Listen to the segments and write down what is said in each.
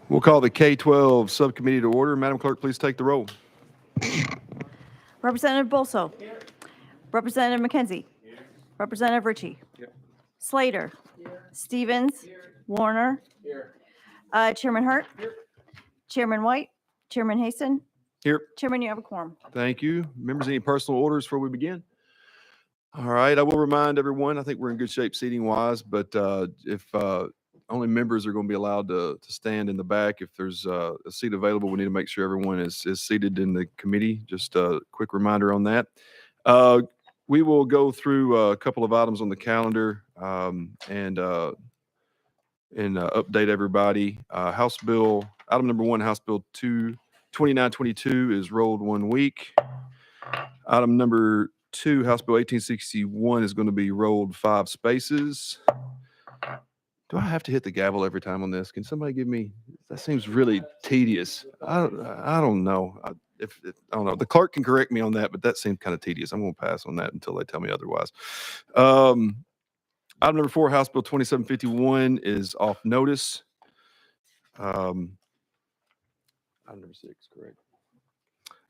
We'll call the K-12 subcommittee to order. Madam Clerk, please take the roll. Representative Bolso. Here. Representative McKenzie. Here. Representative Ritchie. Here. Slater. Here. Stevens. Here. Warner. Here. Chairman Hurt. Here. Chairman White. Chairman Haston. Here. Chairman, you have a quorum. Thank you. Members, any personal orders before we begin? All right. I will remind everyone, I think we're in good shape seating-wise, but if only members are going to be allowed to stand in the back. If there's a seat available, we need to make sure everyone is seated in the committee. Just a quick reminder on that. We will go through a couple of items on the calendar and update everybody. Item number 1, House Bill 2922 is rolled 1 week. Item number 2, House Bill 1861 is going to be rolled 5 spaces. Do I have to hit the gavel every time on this? Can somebody give me? That seems really tedious. I don't know. I don't know. The clerk can correct me on that, but that seemed kind of tedious. I'm going to pass on that until they tell me otherwise. Item number 4, House Bill 2751 is off notice. Item number 6, correct.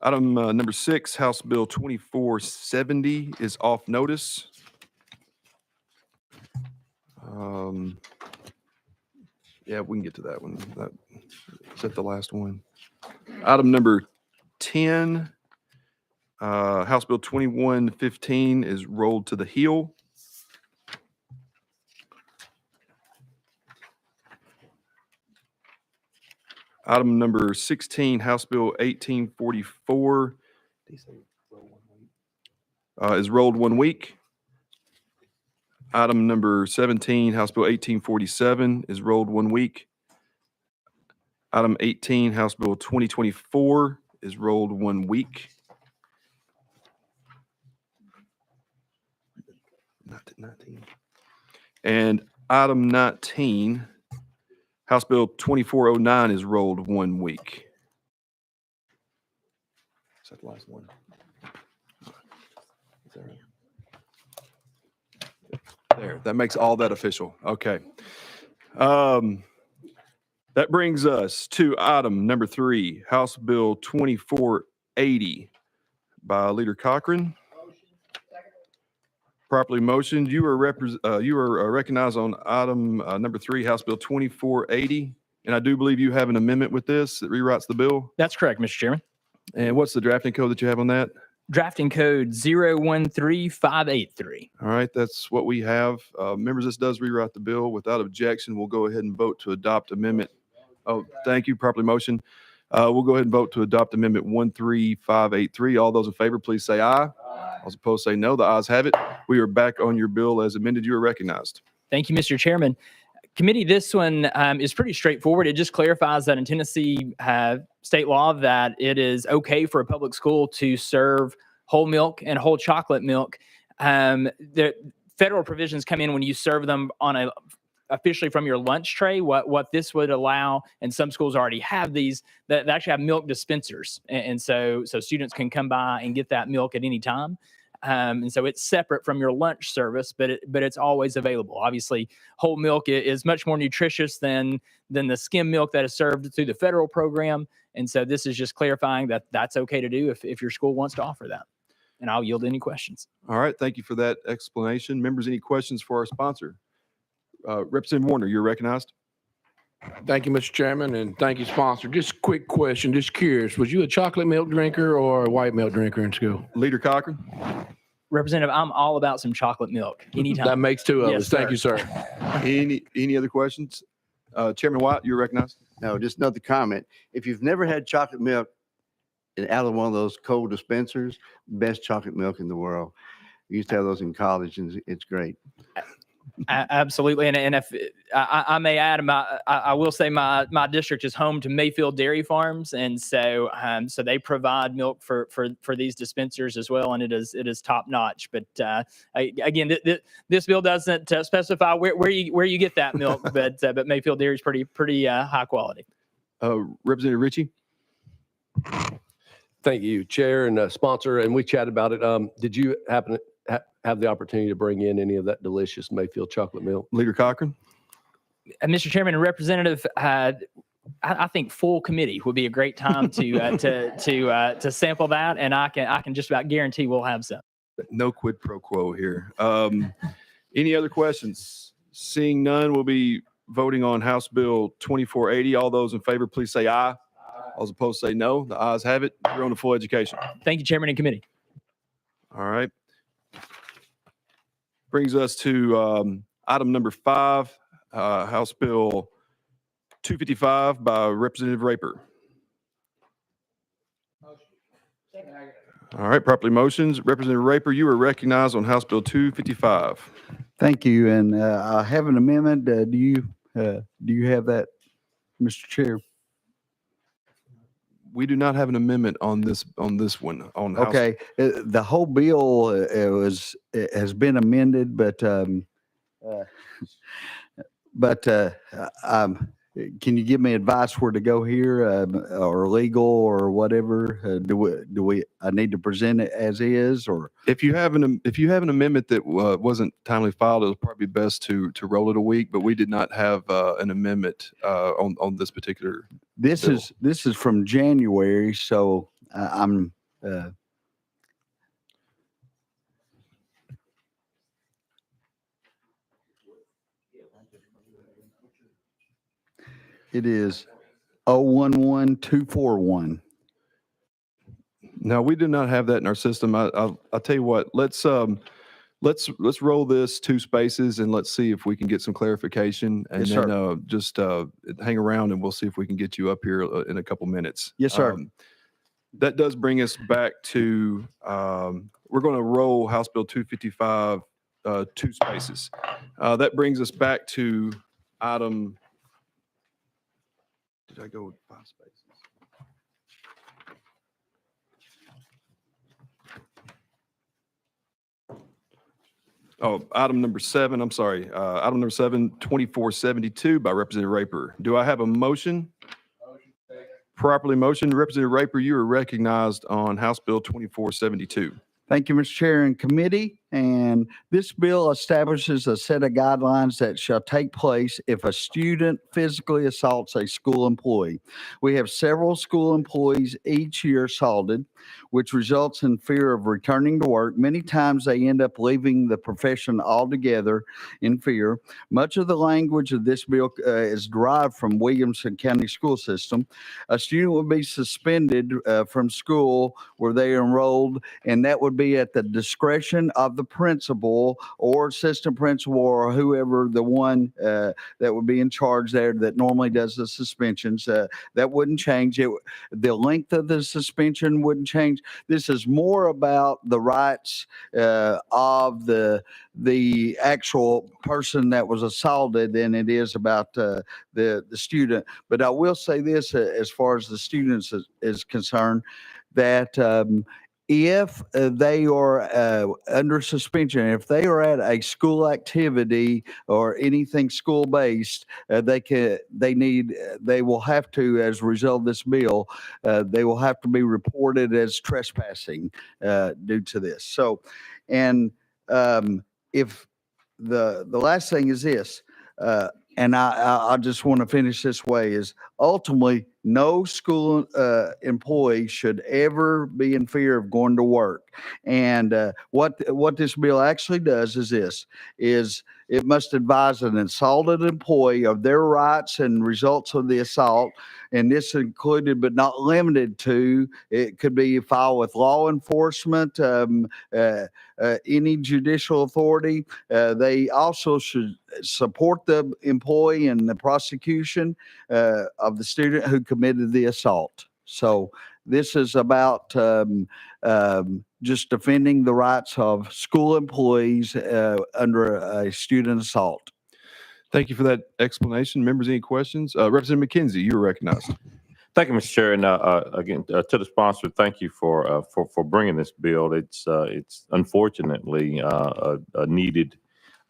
Item number 6, House Bill 2470 is off notice. Yeah, we can get to that one. Is that the last one? Item number 10, House Bill 2115 is rolled to the heel. Item number 16, House Bill 1844 is rolled 1 week. Item number 17, House Bill 1847 is rolled 1 week. Item 18, House Bill 2024 is rolled 1 week. 19. And item 19, House Bill 2409 is rolled 1 week. Is that the last one? Is that right? There, that makes all that official. Okay. That brings us to item number 3, House Bill 2480 by Leader Cochran. Properly motioned. You are recognized on item number 3, House Bill 2480. And I do believe you have an amendment with this that rewrites the bill. That's correct, Mr. Chairman. And what's the drafting code that you have on that? Drafting code 013583. All right, that's what we have. Members, this does rewrite the bill. Without objection, we'll go ahead and vote to adopt amendment. Oh, thank you. Properly motion. We'll go ahead and vote to adopt amendment 13583. All those in favor, please say aye. Aye. All opposed, say no. The ayes have it. We are back on your bill as amended. You are recognized. Thank you, Mr. Chairman. Committee, this one is pretty straightforward. It just clarifies that in Tennessee state law that it is okay for a public school to serve whole milk and whole chocolate milk. The federal provisions come in when you serve them on officially from your lunch tray. What this would allow, and some schools already have these, that actually have milk dispensers, and so students can come by and get that milk at any time. And so it's separate from your lunch service, but it's always available. Obviously, whole milk is much more nutritious than the skim milk that is served through the federal program. And so this is just clarifying that that's okay to do if your school wants to offer that. And I'll yield any questions. All right. Thank you for that explanation. Members, any questions for our sponsor? Representative Warner, you're recognized. Thank you, Mr. Chairman, and thank you, sponsor. Just a quick question, just curious. Was you a chocolate milk drinker or a white milk drinker in school? Leader Cochran. Representative, I'm all about some chocolate milk anytime. That makes 2 of us. Sir. Thank you, sir. Any other questions? Chairman White, you're recognized. No, just another comment. If you've never had chocolate milk out of one of those cold dispensers, best chocolate milk in the world. We used to have those in college, and it's great. Absolutely, and if I may add, I will say my district is home to Mayfield Dairy Farms, and so they provide milk for these dispensers as well, and it is top notch. But again, this bill doesn't specify where you get that milk, but Mayfield Dairy is pretty high quality. Representative Ritchie. Thank you, Chair and sponsor, and we chatted about it. Did you happen to have the opportunity to bring in any of that delicious Mayfield chocolate milk? Leader Cochran. Mr. Chairman and Representative, I think full committee would be a great time to sample that, and I can just about guarantee we'll have some. No quid pro quo here. Any other questions? Seeing none, we'll be voting on House Bill 2480. All those in favor, please say aye. All those opposed say no. The ayes have it. We're on to full education. Thank you, Chairman and committee. All right. Brings us to item number 5, House Bill 255 by Representative Raper. All right, properly motions. Representative Raper, you are recognized on House Bill 255. Thank you. And I have an amendment. Do you have that, Mr. Chair? We do not have an amendment on this one. On House. Okay. The whole bill it has been amended, but can you give me advice where to go here, or legal or whatever? I need to present it as is, or If you have an amendment that wasn't timely filed, it'll probably be best to roll it a week. But we did not have an amendment on this particular. this bill. is from January, so I'm. It is 011241. No, we do not have that in our system. I'll tell you what. Let's roll this 2 spaces and let's see if we can get some clarification. And Yes, then just hang around and we'll see if we can get you up here in a couple minutes. Yes, sir. That does bring us back to we're going to roll House Bill 255 2 spaces. That brings us back to item. Did I go with 5 spaces? Oh, item number 7, I'm sorry. Item number 7, 2472 by Representative Raper. Do I have a motion? Properly motioned. Representative Raper, you are recognized on House Bill 2472. Thank you, Mr. Chair and committee. And this bill establishes a set of guidelines that shall take place if a student physically assaults a school employee. We have several school employees each year assaulted, which results in fear of returning to work. Many times they end up leaving the profession altogether in fear. Much of the language of this bill is derived from Williamson County School System. A student would be suspended from school where they are enrolled, and that would be at the discretion of the principal or assistant principal or whoever the one that would be in charge there that normally does the suspensions. That wouldn't change. The length of the suspension wouldn't change. This is more about the rights of the actual person that was assaulted than it is about the student. But I will say this as far as the students is concerned, that if they are under suspension, if they are at a school activity or anything school-based, they will have to, as a result of this bill, they will have to be reported as trespassing due to this. So, and if the last thing is this, and I just want to finish this way, is ultimately no school employee should ever be in fear of going to work. And what this bill actually does is this, is it must advise an assaulted employee of their rights and results of the assault. And this included, but not limited to, it could be filed with law enforcement, any judicial authority. They also should support the employee in the prosecution of the student who committed the assault. So this is about just defending the rights of school employees under a student assault. Thank you for that explanation. Members, any questions? Representative McKenzie, you are recognized. Thank you, Mr. Chair. And again, to the sponsor, thank you for bringing this bill. It's unfortunately a needed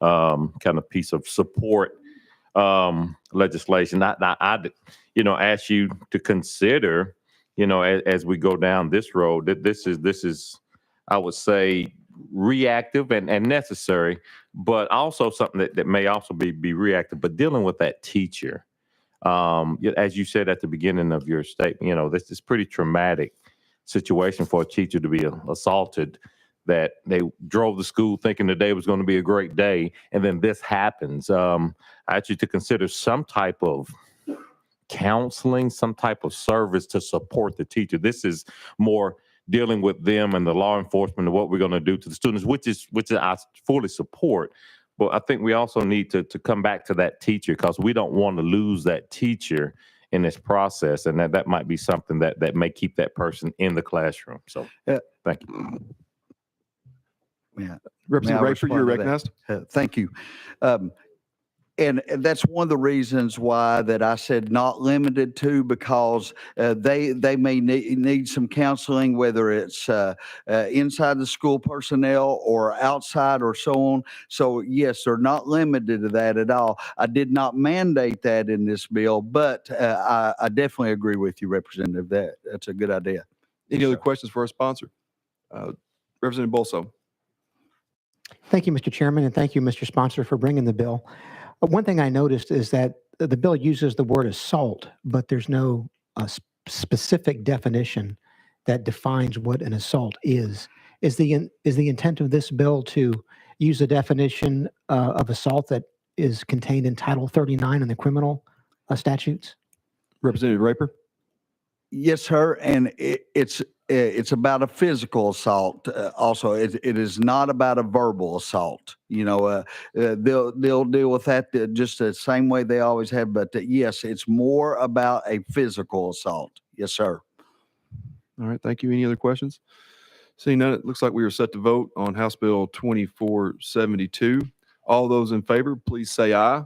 kind of piece of support legislation. I ask you to consider, as we go down this road, that this is, I would say, reactive and necessary, but also something that may also be reactive, but dealing with that teacher. As you said at the beginning of your statement, this is pretty traumatic situation for a teacher to be assaulted, that they drove to school thinking the day was going to be a great day, and then this happens. Actually, to consider some type of counseling, some type of service to support the teacher. This is more dealing with them and the law enforcement and what we're going to do to the students, which I fully support. But I think we also need to come back to that teacher, because we don't want to lose that teacher in this process, and that might be something that may keep that person in the classroom. So, thank you. Yeah. Representative Raper, respond you're to that? recognized. Thank you. And that's one of the reasons why that I said not limited to, because they may need some counseling, whether it's inside the school personnel or outside or so on. So yes, they're not limited to that at all. I did not mandate that in this bill, but I definitely agree with you, Representative. That's a good idea. Any other questions for our sponsor? Representative Bolso. Thank you, Mr. Chairman, and thank you, Mr. Sponsor, for bringing the bill. One thing I noticed is that the bill uses the word assault, but there's no specific definition that defines what an assault is. Is the intent of this bill to use the definition of assault that is contained in Title 39 in the criminal statutes? Representative Raper. Yes, sir. And it's about a physical assault. Also, it is not about a verbal assault. They'll deal with that just the same way they always have. But yes, it's more about a physical assault. Yes, sir. All right. Thank you. Any other questions? Seeing none, it looks like we are set to vote on House Bill 2472. All those in favor, please say aye.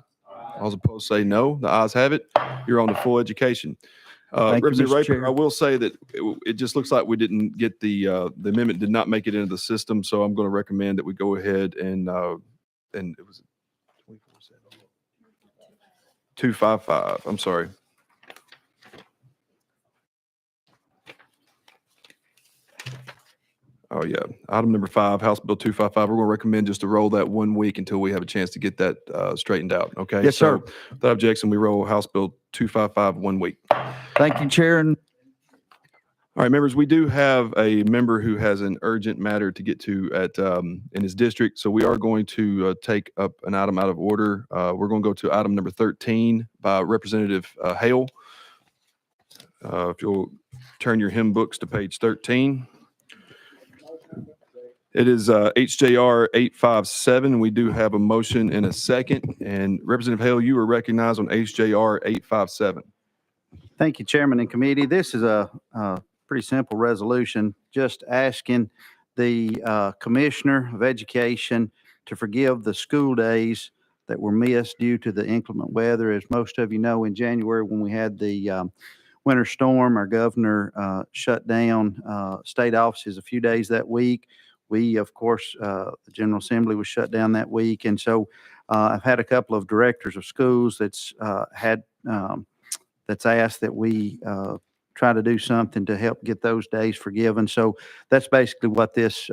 All opposed, say no. The ayes have it. You're on to full education. Thank you, Representative Mr. Raper, Chair. I will say that it just looks like we didn't get the amendment did not make it into the system, so I'm going to recommend that we go ahead and it was 255. I'm sorry. Oh yeah, item number 5, House Bill 255. We're going to recommend just to roll that 1 week until we have a chance to get that straightened out. Okay. Yes, sir. So, without objection, we roll House Bill 255 1 week. Thank you, Chair. All right, members, we do have a member who has an urgent matter to get to in his district, so we are going to take up an item out of order. We're going to go to item number 13 by Representative Hale. If you'll turn your hymn books to page 13. It is HJR 857. We do have a motion and a second. And Representative Hale, you are recognized on HJR 857. Thank you, Chairman and Committee. This is a pretty simple resolution, just asking the Commissioner of Education to forgive the school days that were missed due to the inclement weather. As most of you know, in January, when we had the winter storm, our governor shut down state offices a few days that week. We, of course, the General Assembly was shut down that week. And so I've had a couple of directors of schools that's asked that we try to do something to help get those days forgiven. So that's basically what this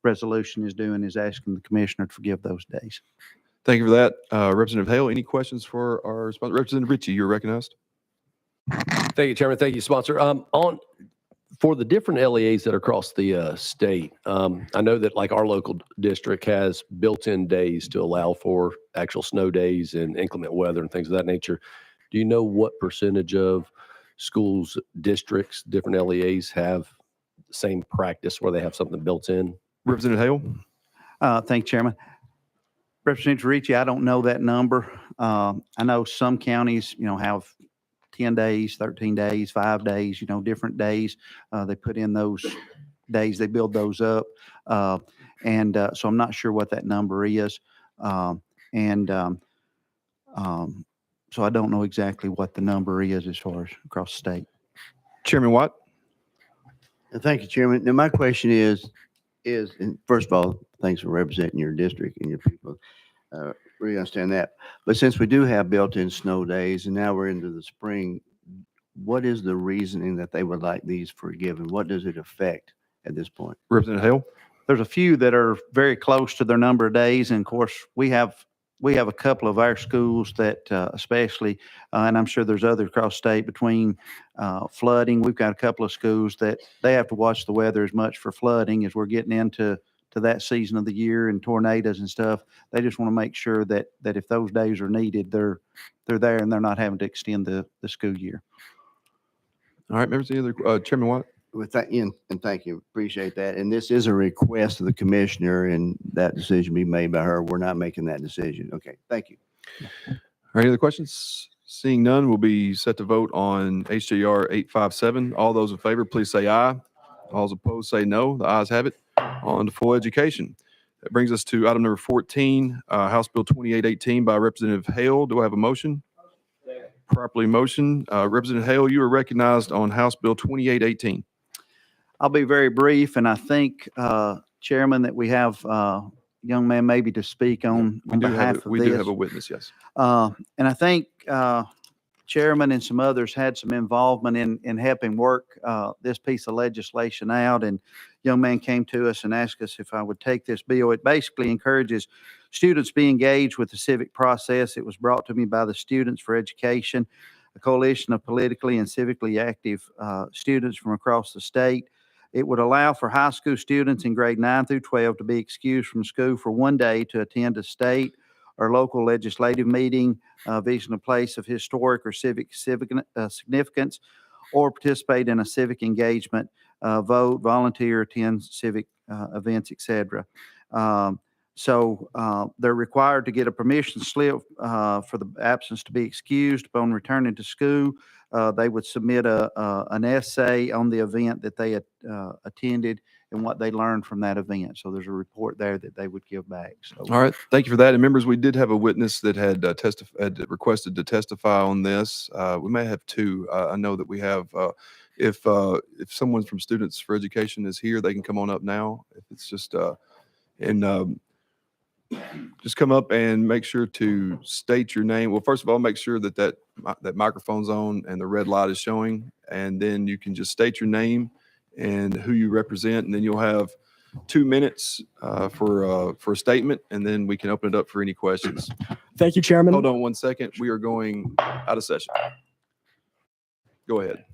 resolution is doing, is asking the commissioner to forgive those days. Thank you for that. Representative Hale, any questions for our sponsor? Representative Ritchie, you're recognized. Thank you, Chairman. Thank you, sponsor. For the different LEAs that are across the state, I know that like our local district has built-in days to allow for actual snow days and inclement weather and things of that nature. Do you know what percentage of schools, districts, different LEAs have the same practice where they have something built in? Representative Hale. Thank you, Chairman. Representative Ricci, I don't know that number. I know some counties, have 10 days, 13 days, 5 days, different days. They put in those days, they build those up. So I'm not sure what that number is. So I don't know exactly what the number is as far as across the state. Chairman Watt. Thank you, Chairman. Now, my question is, and first of all, thanks for representing your district and your people. Really understand that. But since we do have built-in snow days and now we're into the spring, what is the reasoning that they would like these forgiven? What does it affect at this point? Representative Hale. There's a few that are very close to their number of days. And of course, we have we have a couple of our schools that especially, and I'm sure there's other across state between flooding. We've got a couple of schools that they have to watch the weather as much for flooding as we're getting into that season of the year and tornadoes and stuff. They just want to make sure that if those days are needed, they're there and they're not having to extend the school year. All right, members, any other, Chairman Watt? With that, Ian, and thank you, appreciate that. And this is a request of the commissioner, and that decision be made by her. We're not making that decision. Okay, thank you. All right, any other questions? Seeing none, we'll be set to vote on HJR 857. All those in favor, please say aye. All those opposed, say no. The ayes have it. On to full education. That brings us to item number 14, House Bill 2818 by Representative Hale. Do I have a motion? Properly motion. Representative Hale, you are recognized on House Bill 2818. I'll be very brief, and I think, Chairman, that we have a young man maybe to speak on behalf of this. We do have a witness, yes. And I think Chairman and some others had some involvement in helping work this piece of legislation out. And young man came to us and asked us if I would take this bill. It basically encourages students to be engaged with the civic process. It was brought to me by the Students for Education, a coalition of politically and civically active students from across the state. It would allow for high school students in grade 9 through 12 to be excused from school for one day to attend a state or local legislative meeting, visiting a place of historic or civic significance, or participate in a civic engagement, vote, volunteer, attend civic events, etc. So they're required to get a permission slip for the absence to be excused. Upon returning to school, they would submit an essay on the event that they attended and what they learned from that event. So there's a report there that they would give back. So, all right, thank you for that. And members, we did have a witness that had requested to testify on this. We may have two. I know that we have. If someone from Students for Education is here, they can come on up now. If it's just just come up and make sure to state your name. Well, first of all, make sure that microphone's on and the red light is showing, and then you can just state your name and who you represent, and then you'll have 2 minutes for a statement, and then we can open it up for any questions. Thank you, Chairman. Hold on one second. We are going out of session. Go ahead.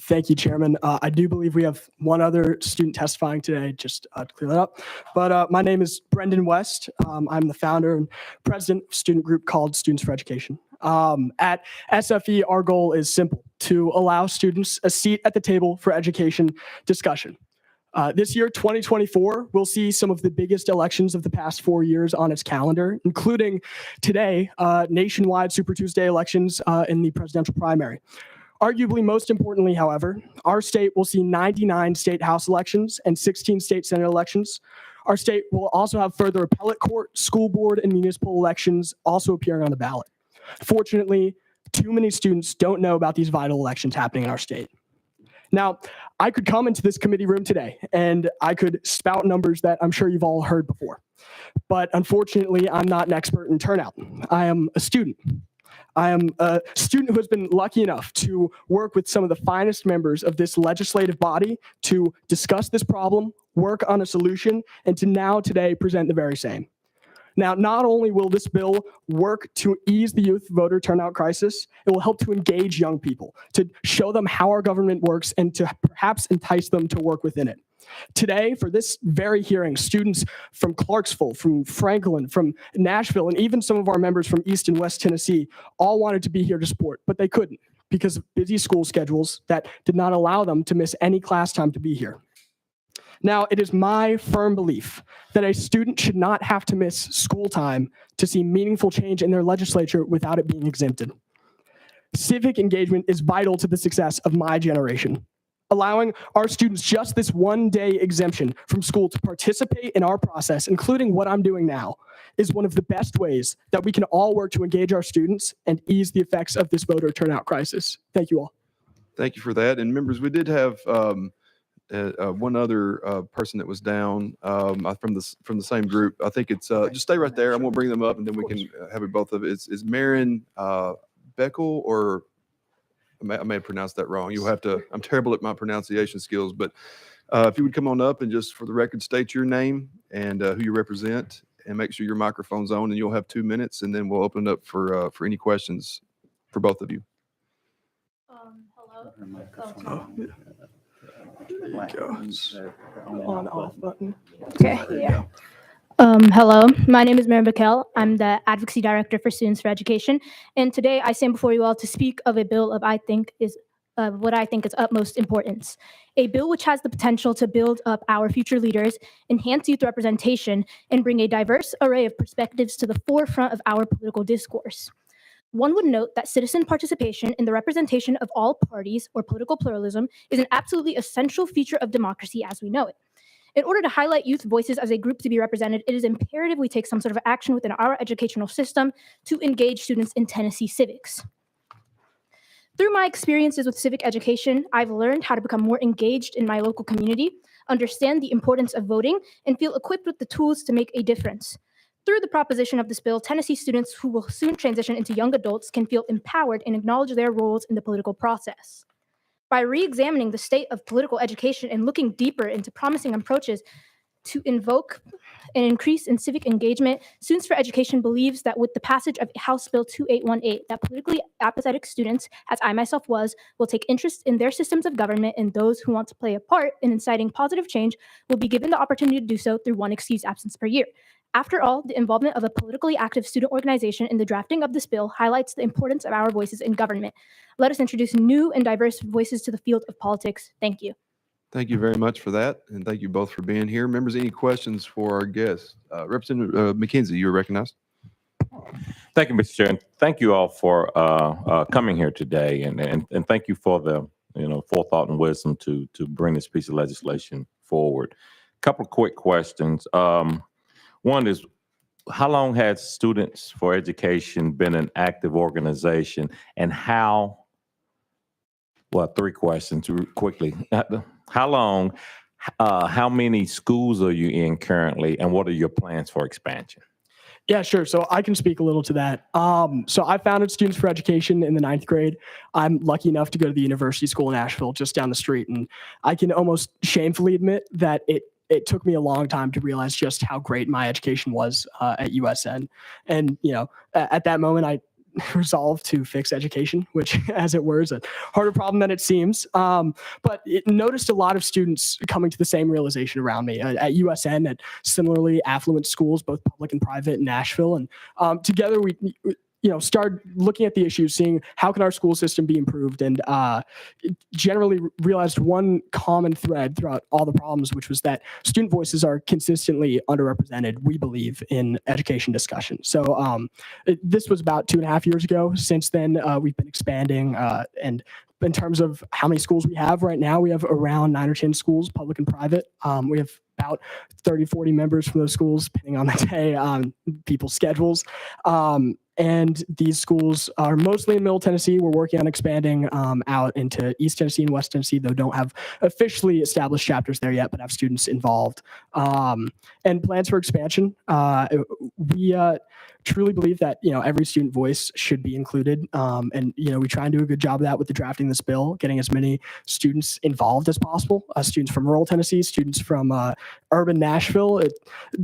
Thank you, Chairman. I do believe we have one other student testifying today, just to clear that up. But my name is Brendan West. I'm the founder and president of a student group called Students for Education. At SFE, our goal is simple: to allow students a seat at the table for education discussion. This year, 2024, we'll see some of the biggest elections of the past 4 years on its calendar, including today, nationwide Super Tuesday elections in the presidential primary. Arguably most importantly, however, our state will see 99 state house elections and 16 state senate elections. Our state will also have further appellate court, school board, and municipal elections also appearing on the ballot. Fortunately, too many students don't know about these vital elections happening in our state. Now, I could come into this committee room today and I could spout numbers that I'm sure you've all heard before. But unfortunately, I'm not an expert in turnout. I am a student. I am a student who has been lucky enough to work with some of the finest members of this legislative body to discuss this problem, work on a solution, and to now today present the very same. Now, not only will this bill work to ease the youth voter turnout crisis, it will help to engage young people, to show them how our government works, and to perhaps entice them to work within it. Today, for this very hearing, students from Clarksville, from Franklin, from Nashville, and even some of our members from East and West Tennessee all wanted to be here to support, but they couldn't because of busy school schedules that did not allow them to miss any class time to be here. Now, it is my firm belief that a student should not have to miss school time to see meaningful change in their legislature without it being exempted. Civic engagement is vital to the success of my generation. Allowing our students just this one day exemption from school to participate in our process, including what I'm doing now, is one of the best ways that we can all work to engage our students and ease the effects of this voter turnout crisis. Thank you all. Thank you for that. And members, we did have one other person that was down from the same group. I think it's just stay right there. I'm going to bring them up, and then we can have it both of it. It's Marin Beckel, or I may have pronounced that wrong. You'll have to. I'm terrible at my pronunciation skills, but if you would come on up and just for the record state your name and who you represent, and make sure your microphone's on, and you'll have 2 minutes, and then we'll open it up for any questions for both of you. On off button. Okay, yeah. Hello, my name is Mary McKell. I'm the Advocacy Director for Students for Education, and today I stand before you all to speak of a bill of what I think is utmost importance. A bill which has the potential to build up our future leaders, enhance youth representation, and bring a diverse array of perspectives to the forefront of our political discourse. One would note that citizen participation in the representation of all parties, or political pluralism, is an absolutely essential feature of democracy as we know it. In order to highlight youth voices as a group to be represented, it is imperative we take some sort of action within our educational system to engage students in Tennessee civics. Through my experiences with civic education, I've learned how to become more engaged in my local community, understand the importance of voting, and feel equipped with the tools to make a difference. Through the proposition of this bill, Tennessee students who will soon transition into young adults can feel empowered and acknowledge their roles in the political process. By re-examining the state of political education and looking deeper into promising approaches to invoke an increase in civic engagement, Students for Education believes that with the passage of House Bill 2818, that politically apathetic students, as I myself was, will take interest in their systems of government, and those who want to play a part in inciting positive change will be given the opportunity to do so through one excused absence per year. After all, the involvement of a politically active student organization in the drafting of this bill highlights the importance of our voices in government. Let us introduce new and diverse voices to the field of politics. Thank you. Thank you very much for that, and thank you both for being here. Members, any questions for our guests? Representative McKenzie, you are recognized. Thank you, Mr. Chair, and thank you all for coming here today, and thank you for the forethought and wisdom to bring this piece of legislation forward. Couple of quick questions. One is, how long has Students for Education been an active organization, and how? Well, three questions quickly. How long? How many schools are you in currently, and what are your plans for expansion? Yeah, sure. So I can speak a little to that. So I founded Students for Education in the 9th grade. I'm lucky enough to go to the University School in Asheville, just down the street. And I can almost shamefully admit that it took me a long time to realize just how great my education was at USN. And, at that moment, I resolved to fix education, which, as it were, is a harder problem than it seems. But it noticed a lot of students coming to the same realization around me at USN, at similarly affluent schools, both public and private in Nashville. And together we started looking at the issues, seeing how can our school system be improved, and generally realized one common thread throughout all the problems, which was that student voices are consistently underrepresented, we believe, in education discussion. So this was about 2.5 years ago. Since then, we've been expanding, and in terms of how many schools we have right now, we have around 9 or 10 schools, public and private. We have about 30, 40 members from those schools, depending on the day, on people's schedules. And these schools are mostly in Middle Tennessee. We're working on expanding out into East Tennessee and West Tennessee, though don't have officially established chapters there yet, but have students involved. And plans for expansion. We truly believe that every student voice should be included, and we try and do a good job of that with the drafting of this bill, getting as many students involved as possible. Students from rural Tennessee, students from urban Nashville, a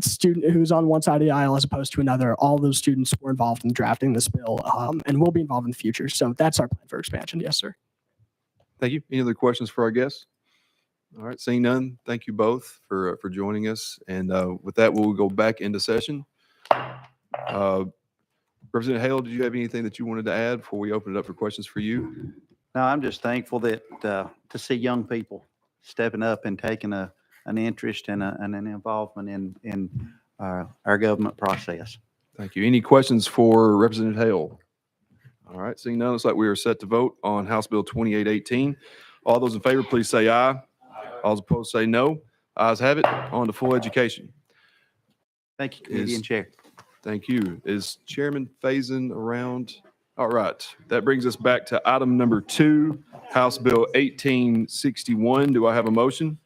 student who's on one side of the aisle as opposed to another. All those students were involved in drafting this bill, and will be involved in the future. So that's our plan for expansion. Yes, sir. Thank you. Any other questions for our guests? All right, seeing none, thank you both for joining us. And with that, we'll go back into session. Representative Hale, did you have anything that you wanted to add before we open it up for questions for you? No, I'm just thankful that to see young people stepping up and taking an interest and an involvement in our government process. Thank you. Any questions for Representative Hale? All right, seeing none, looks like we are set to vote on House Bill 2818. All those in favor, please say aye. All those opposed say no. Ayes have it. On to full education. Thank you, Committee and Chair. Thank you. Is Chairman Faison around? All right. That brings us back to item number 2, House Bill 1861. Do I have a motion?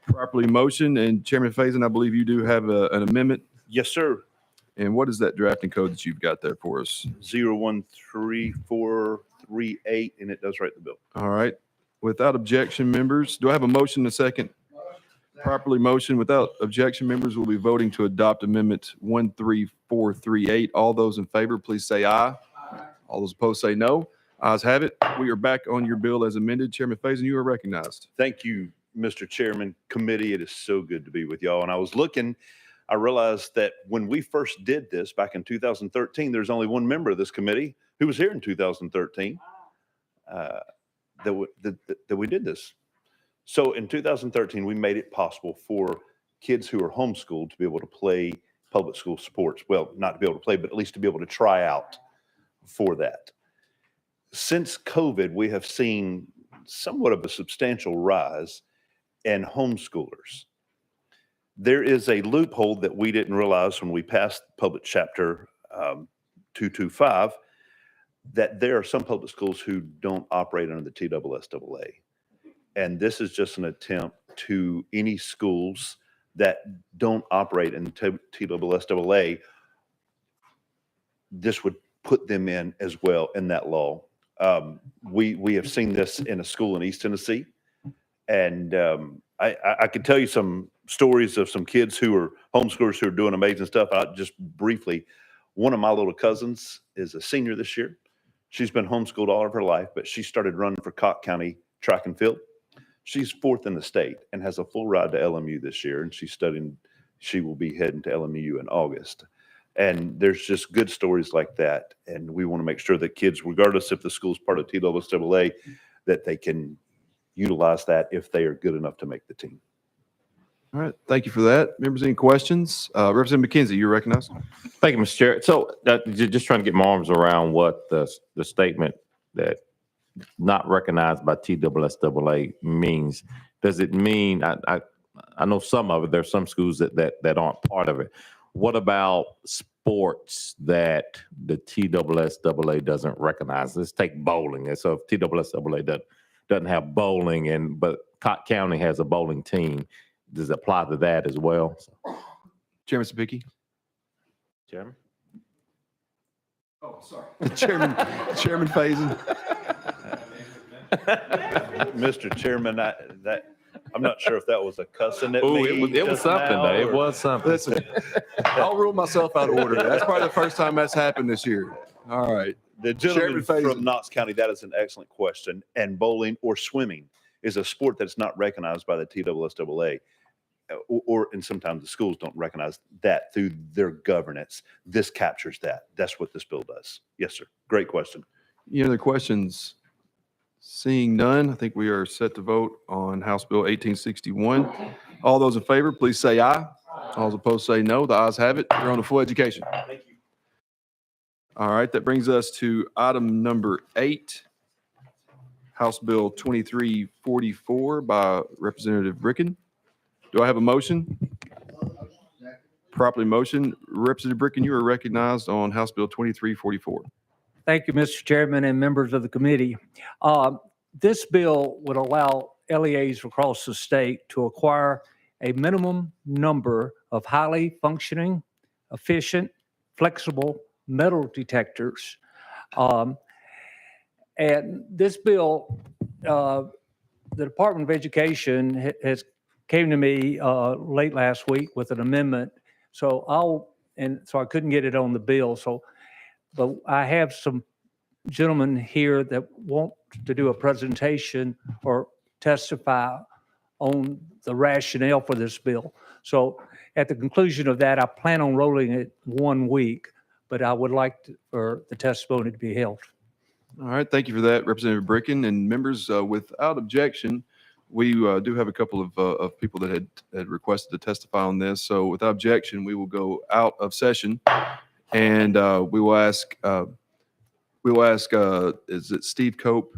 Properly motioned. And Chairman Faison, I believe you do have an amendment. Yes, sir. And what is that drafting code that you've got there for us? 013438, and it does write the bill. All right. Without objection, members, do I have a motion and a second Properly motion without objection, members will be voting to adopt Amendment 13438. All those in favor, please say aye. All those opposed say no. Ayes have it. We are back on your bill as amended. Chairman Faison, you are recognized. Thank you, Mr. Chairman, committee. It is so good to be with y'all. And I was looking, I realized that when we first did this back in 2013, there's only one member of this committee who was here in 2013 that we did this. So in 2013, we made it possible for kids who are homeschooled to be able to play public school sports. Well, not to be able to play, but at least to be able to try out for that. Since COVID, we have seen somewhat of a substantial rise in homeschoolers. There is a loophole that we didn't realize when we passed Public Chapter 225, that there are some public schools who don't operate under the TSSAA. And this is just an attempt to any schools that don't operate in TSSAA, this would put them in as well in that law. We have seen this in a school in East Tennessee. And I could tell you some stories of some kids who are homeschoolers who are doing amazing stuff. Just briefly, one of my little cousins is a senior this year. She's been homeschooled all of her life, but she started running for Cocke County track and field. She's 4th in the state and has a full ride to LMU this year. And she's studying, she will be heading to LMU in August. And there's just good stories like that. And we want to make sure that kids, regardless if the school's part of TSSAA, that they can utilize that if they are good enough to make the team. All right. Thank you for that. Members, any questions? Representative McKenzie, you're recognized. Thank you, Mr. Chair. So just trying to get my arms around what the statement that not recognized by TSSAA means. Does it mean, I know some of it, there's some schools that aren't part of it. What about sports that the TSSAA doesn't recognize? Let's take bowling. And so if TSSAA doesn't have bowling, but Cocke County has a bowling team, does it apply to that as well? Chairman Sabicki. Chairman? Oh, sorry. Chairman Faison. Mr. Chairman, I'm not sure if that was a cussing at Oh, me. it was something, though. It was something. Listen, I'll rule myself out of order. That's probably the first time that's happened this year. All right. The gentleman Chairman Faison. from Knox County, that is an excellent question. And bowling or swimming is a sport that's not recognized by the TSSAA. And sometimes the schools don't recognize that through their governance. This captures that. That's what this bill does. Yes, sir. Great question. Any other questions? Seeing none, I think we are set to vote on House Bill 1861. All those in favor, please say aye. All those opposed say no. The ayes have it. We're on to full education. Thank you. All right, that brings us to item number 8, House Bill 2344 by Representative Bricken. Do I have a motion? Properly motion. Representative Bricken, you are recognized on House Bill 2344. Thank you, Mr. Chairman and members of the committee. This bill would allow LEAs across the state to acquire a minimum number of highly functioning, efficient, flexible metal detectors. And this bill, the Department of Education came to me late last week with an amendment. So I couldn't get it on the bill. But I have some gentlemen here that want to do a presentation or testify on the rationale for this bill. So at the conclusion of that, I plan on rolling it 1 week, but I would like for the testimony to be held. All right, thank you for that, Representative Bricken. And members, without objection, we do have a couple of people that had requested to testify on this. So without objection, we will go out of session. And we will ask, is it Steve Cope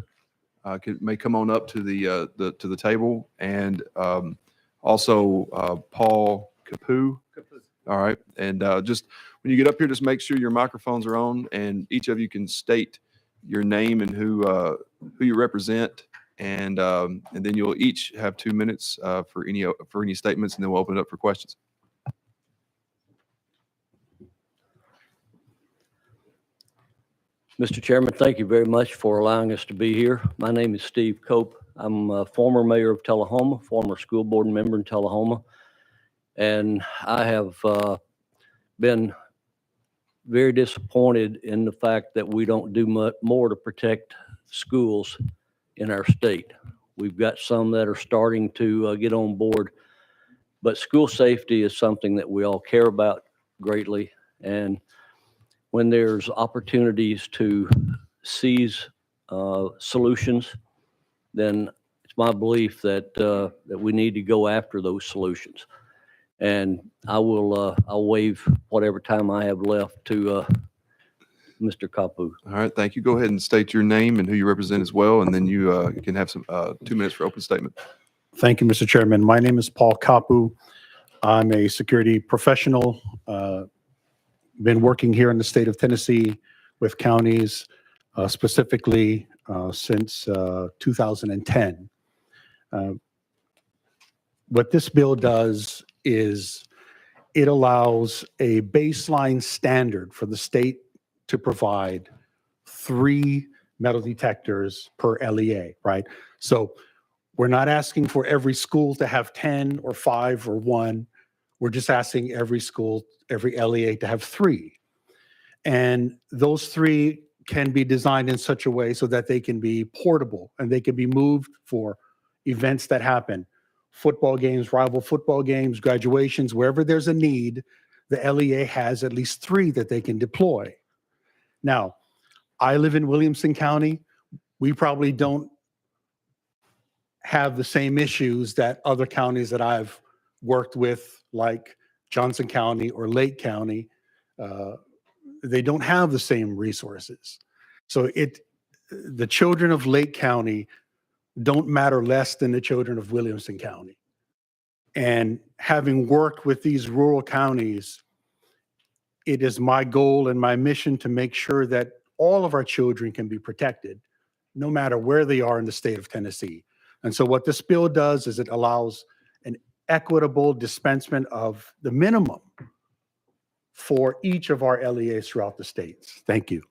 may come on up to the table, and also Paul Capu. All right, and just when you get up here, just make sure your microphones are on, and each of you can state your name and who you represent, and then you'll each have 2 minutes for any statements, and then we'll open it up for questions. Mr. Chairman, thank you very much for allowing us to be here. My name is Steve Cope. I'm a former mayor of Tullahoma, former school board member in Tullahoma, and I have been very disappointed in the fact that we don't do much more to protect schools in our state. We've got some that are starting to get on board, but school safety is something that we all care about greatly. And when there's opportunities to seize solutions, then it's my belief that that we need to go after those solutions. And I'll waive whatever time I have left to Mr. Kapu. All right, thank you. Go ahead and state your name and who you represent as well, and then you can have some 2 minutes for open statement. Thank you, Mr. Chairman. My name is Paul Kapu. I'm a security professional. Been working here in the state of Tennessee with counties, specifically since 2010. What this bill does is it allows a baseline standard for the state to provide 3 metal detectors per LEA, right? So we're not asking for every school to have 10 or 5 or 1. We're just asking every school, every LEA to have 3. And those 3 can be designed in such a way so that they can be portable and they can be moved for events that happen. Football games, rival football games, graduations, wherever there's a need, the LEA has at least 3 that they can deploy. Now, I live in Williamson County. We probably don't have the same issues that other counties that I've worked with, like Johnson County or Lake County. They don't have the same resources. So the children of Lake County don't matter less than the children of Williamson County. And having worked with these rural counties, it is my goal and my mission to make sure that all of our children can be protected, no matter where they are in the state of Tennessee. And so what this bill does is it allows an equitable dispensement of the minimum for each of our LEAs throughout the states. Thank you.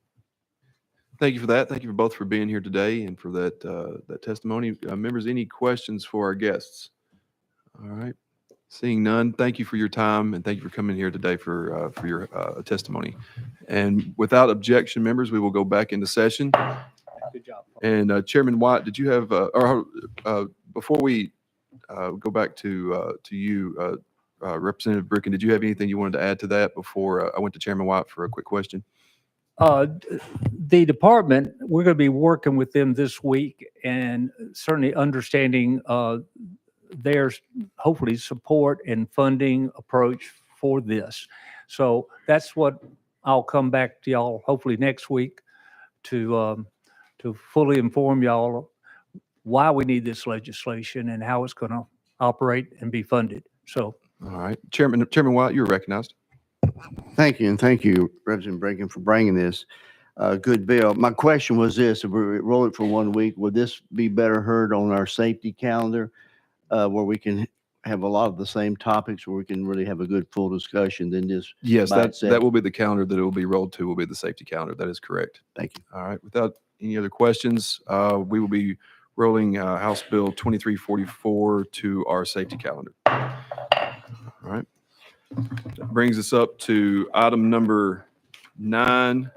Thank you for that. Thank you for both for being here today and for that that testimony. Members, any questions for our guests? All right. Seeing none, thank you for your time and thank you for coming here today for your testimony. And without objection, members, we will go back into session. Good job. And Chairman White, did you have, before we go back to you, Representative Bricken, did you have anything you wanted to add to that before I went to Chairman White for a quick question? The department, we're going to be working with them this week and certainly understanding their hopefully support and funding approach for this. So that's what I'll come back to y'all hopefully next week to fully inform y'all why we need this legislation and how it's going to operate and be funded. So, all right, Chairman White, you're recognized. Thank you, and thank you, Representative Bricken, for bringing this good bill. My question was this: if we roll it for 1 week, would this be better heard on our safety calendar, where we can have a lot of the same topics, where we can really have a good full discussion than just Yes, by itself? that will be the calendar that it will be rolled to. Will be the safety calendar. That is correct. Thank you. All right. Without any other questions, we will be rolling House Bill 2344 to our safety calendar. All right. That brings us up to item number 9,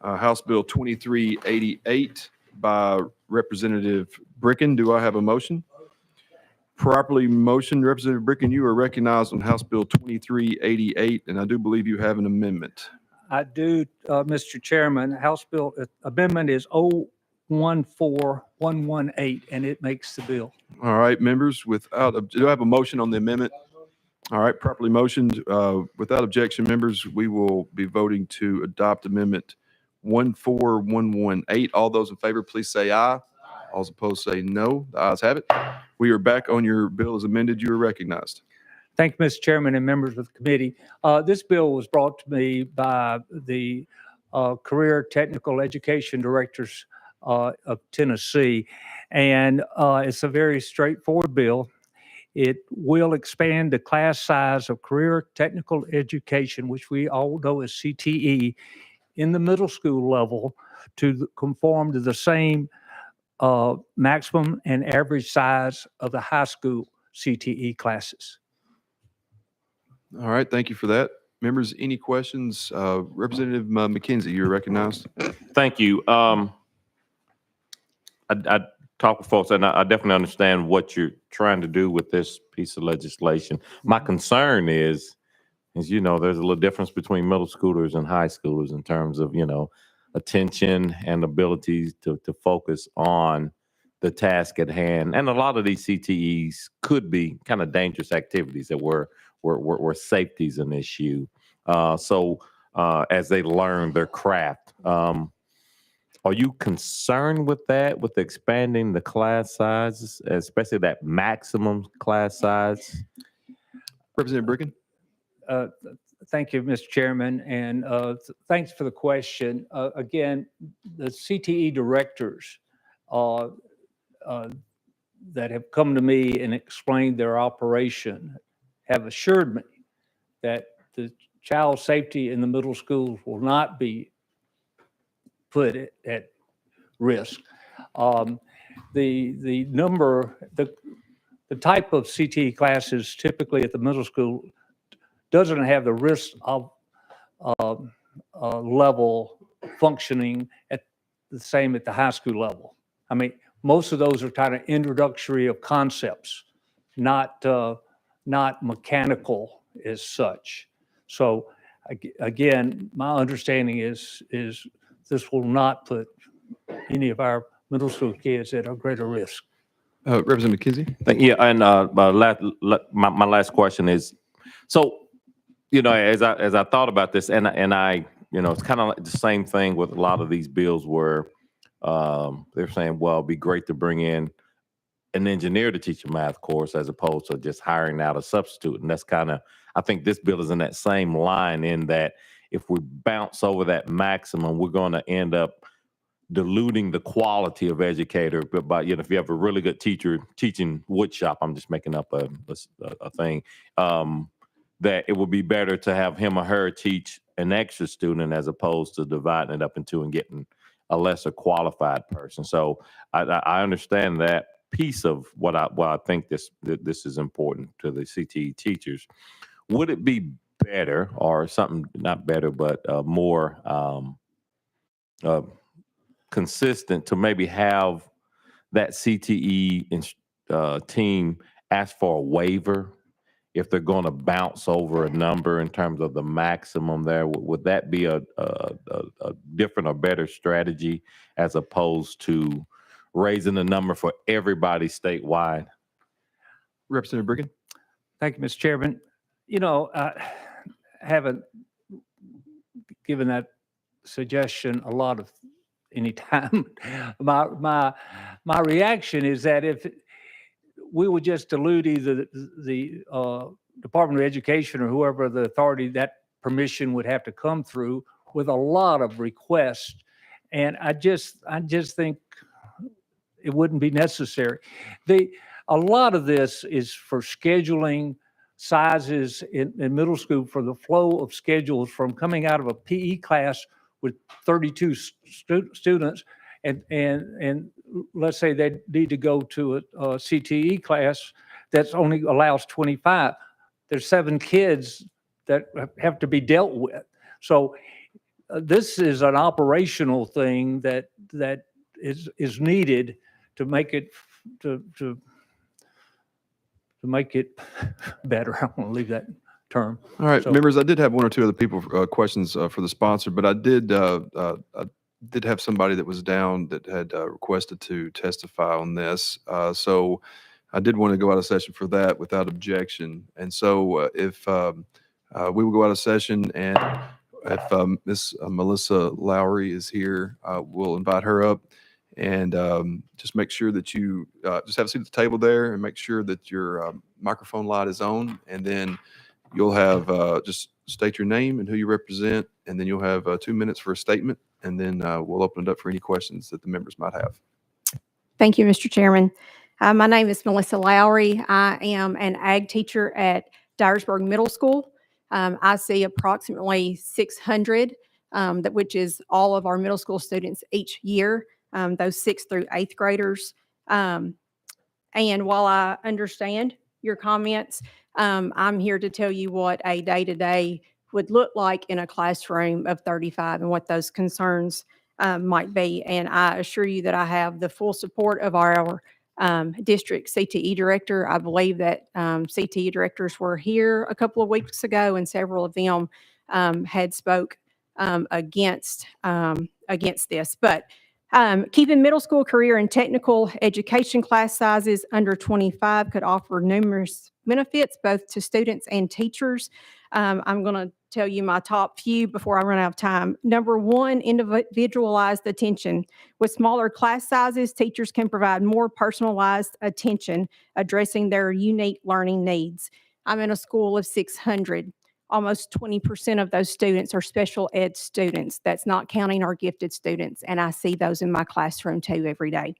House Bill 2388 by Representative Bricken. Do I have a motion? Properly motioned. Representative Bricken, you are recognized on House Bill 2388, and I do believe you have an amendment. I do, Mr. Chairman. House Bill amendment is 014118, and it makes the bill. All right, members, do I have a motion on the amendment? All right, properly motioned. Without objection, members, we will be voting to adopt amendment 14118. All those in favor, please say aye. All opposed say no. The ayes have it. We are back on your bill as amended. You are recognized. Thank you, Mr. Chairman and members of the committee. This bill was brought to me by the Career Technical Education Directors of Tennessee, and it's a very straightforward bill. It will expand the class size of career technical education, which we all know as CTE, in the middle school level to conform to the same maximum and average size of the high school CTE classes. All right, thank you for that. Members, any questions? Representative McKenzie, you're recognized. Thank you. I talk with folks, and I definitely understand what you're trying to do with this piece of legislation. My concern is there's a little difference between middle schoolers and high schoolers in terms of, attention and abilities to focus on the task at hand. And a lot of these CTEs could be kind of dangerous activities that where safety is an issue. So as they learn their craft, are you concerned with that, with expanding the class sizes, especially that maximum class size? Representative Bricken? Thank you, Mr. Chairman, and thanks for the question. Again, the CTE directors that have come to me and explained their operation have assured me that the child safety in the middle schools will not be put at risk. The type of CTE classes typically at the middle school doesn't have the risk of level functioning at the same at the high school level. I mean, most of those are kind of introductory of concepts, not mechanical as such. So again, my understanding is this will not put any of our middle school kids at a greater risk. Representative McKenzie? Yeah, and my last question is, so, as I thought about this, and I, it's kind of like the same thing with a lot of these bills where they're saying, well, it'd be great to bring in an engineer to teach a math course as opposed to just hiring out a substitute. And that's kind of, I think this bill is in that same line in that if we bounce over that maximum, we're going to end up diluting the quality of educator. But if you have a really good teacher teaching wood shop, I'm just making up a thing, that it would be better to have him or her teach an extra student as opposed to dividing it up in two and getting a lesser qualified person. So I understand that piece of what I think this is important to the CTE teachers. Would it be better or something, not better, but more consistent to maybe have that CTE team ask for a waiver if they're going to bounce over a number in terms of the maximum there? Would that be a different or better strategy as opposed to raising the number for everybody statewide? Representative Bricken? Thank you, Mr. Chairman. I haven't given that suggestion a lot of any time. My reaction is that if we would just dilute either the Department of Education or whoever the authority that permission would have to come through with a lot of requests, and I just think it wouldn't be necessary. A lot of this is for scheduling sizes in middle school for the flow of schedules from coming out of a PE class with 32 students and let's say they need to go to a CTE class that's only allows 25. There's 7 kids that have to be dealt with. So this is an operational thing that is needed to make it to make it better. I'm going to leave that term. All right, So- members, I did have one or two other people questions for the sponsor, but I did have somebody that was down that had requested to testify on this. So I did want to go out of session for that without objection. And so if we will go out of session, and if Miss Melissa Lowry is here, we'll invite her up, and just make sure that you just have a seat at the table there and make sure that your microphone light is on, and then you'll have just state your name and who you represent, and then you'll have 2 minutes for a statement, and then we'll open it up for any questions that the members might have. Thank you, Mr. Chairman. My name is Melissa Lowry. I am an ag teacher at Dyersburg Middle School. I see approximately 600, which is all of our middle school students each year. those 6th through 8th graders. And while I understand your comments, I'm here to tell you what a day-to-day would look like in a classroom of 35 and what those concerns might be. And I assure you that I have the full support of our district CTE director. I believe that CTE directors were here a couple of weeks ago, and several of them had spoke against this. But keeping middle school career and technical education class sizes under 25 could offer numerous benefits both to students and teachers. I'm going to tell you my top few before I run out of time. Number one, individualized attention. With smaller class sizes, teachers can provide more personalized attention, addressing their unique learning needs. I'm in a school of 600. Almost 20% of those students are special ed students. That's not counting our gifted students, and I see those in my classroom too every day.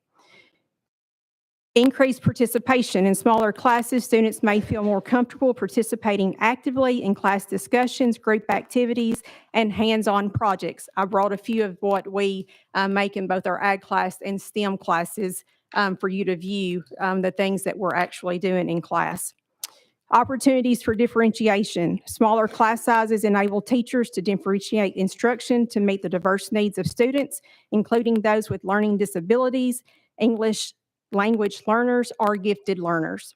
Increased participation. In smaller classes, students may feel more comfortable participating actively in class discussions, group activities, and hands-on projects. I brought a few of what we make in both our ag class and STEM classes for you to view the things that we're actually doing in class. Opportunities for differentiation. Smaller class sizes enable teachers to differentiate instruction to meet the diverse needs of students, including those with learning disabilities, English language learners, or gifted learners.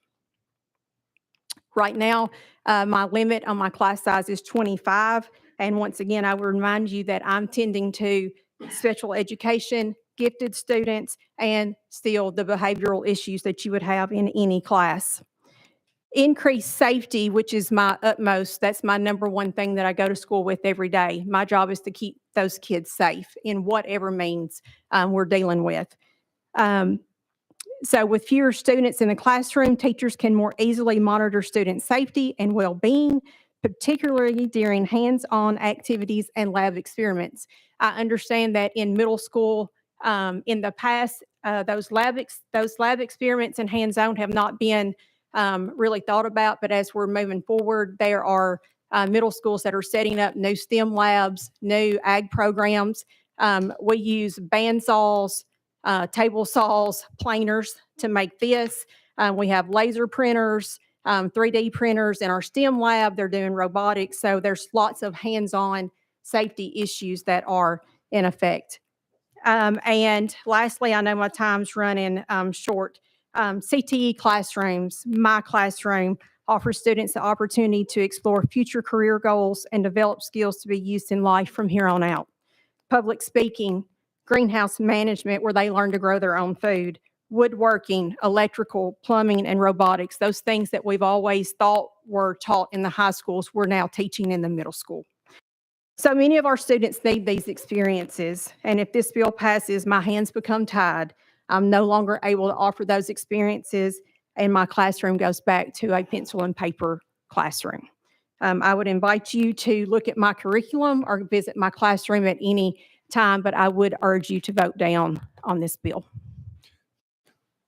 Right now, my limit on my class size is 25. And once again, I will remind you that I'm tending to special education, gifted students, and still the behavioral issues that you would have in any class. Increased safety, which is my utmost. That's my number one thing that I go to school with every day. My job is to keep those kids safe in whatever means we're dealing with. So with fewer students in the classroom, teachers can more easily monitor student safety and well-being, particularly during hands-on activities and lab experiments. I understand that in middle school, in the past, those lab experiments and hands-on have not been really thought about, but as we're moving forward, there are middle schools that are setting up new STEM labs, new ag programs. We use bandsaws, table saws, planers to make this. We have laser printers, 3D printers in our STEM lab. They're doing robotics. So there's lots of hands-on safety issues that are in effect. And lastly, I know my time's running short. CTE classrooms, my classroom, offers students the opportunity to explore future career goals and develop skills to be used in life from here on out. Public speaking, greenhouse management, where they learn to grow their own food, woodworking, electrical, plumbing, and robotics, those things that we've always thought were taught in the high schools, we're now teaching in the middle school. So many of our students need these experiences, and if this bill passes, my hands become tied. I'm no longer able to offer those experiences, and my classroom goes back to a pencil and paper classroom. I would invite you to look at my curriculum or visit my classroom at any time, but I would urge you to vote down on this bill.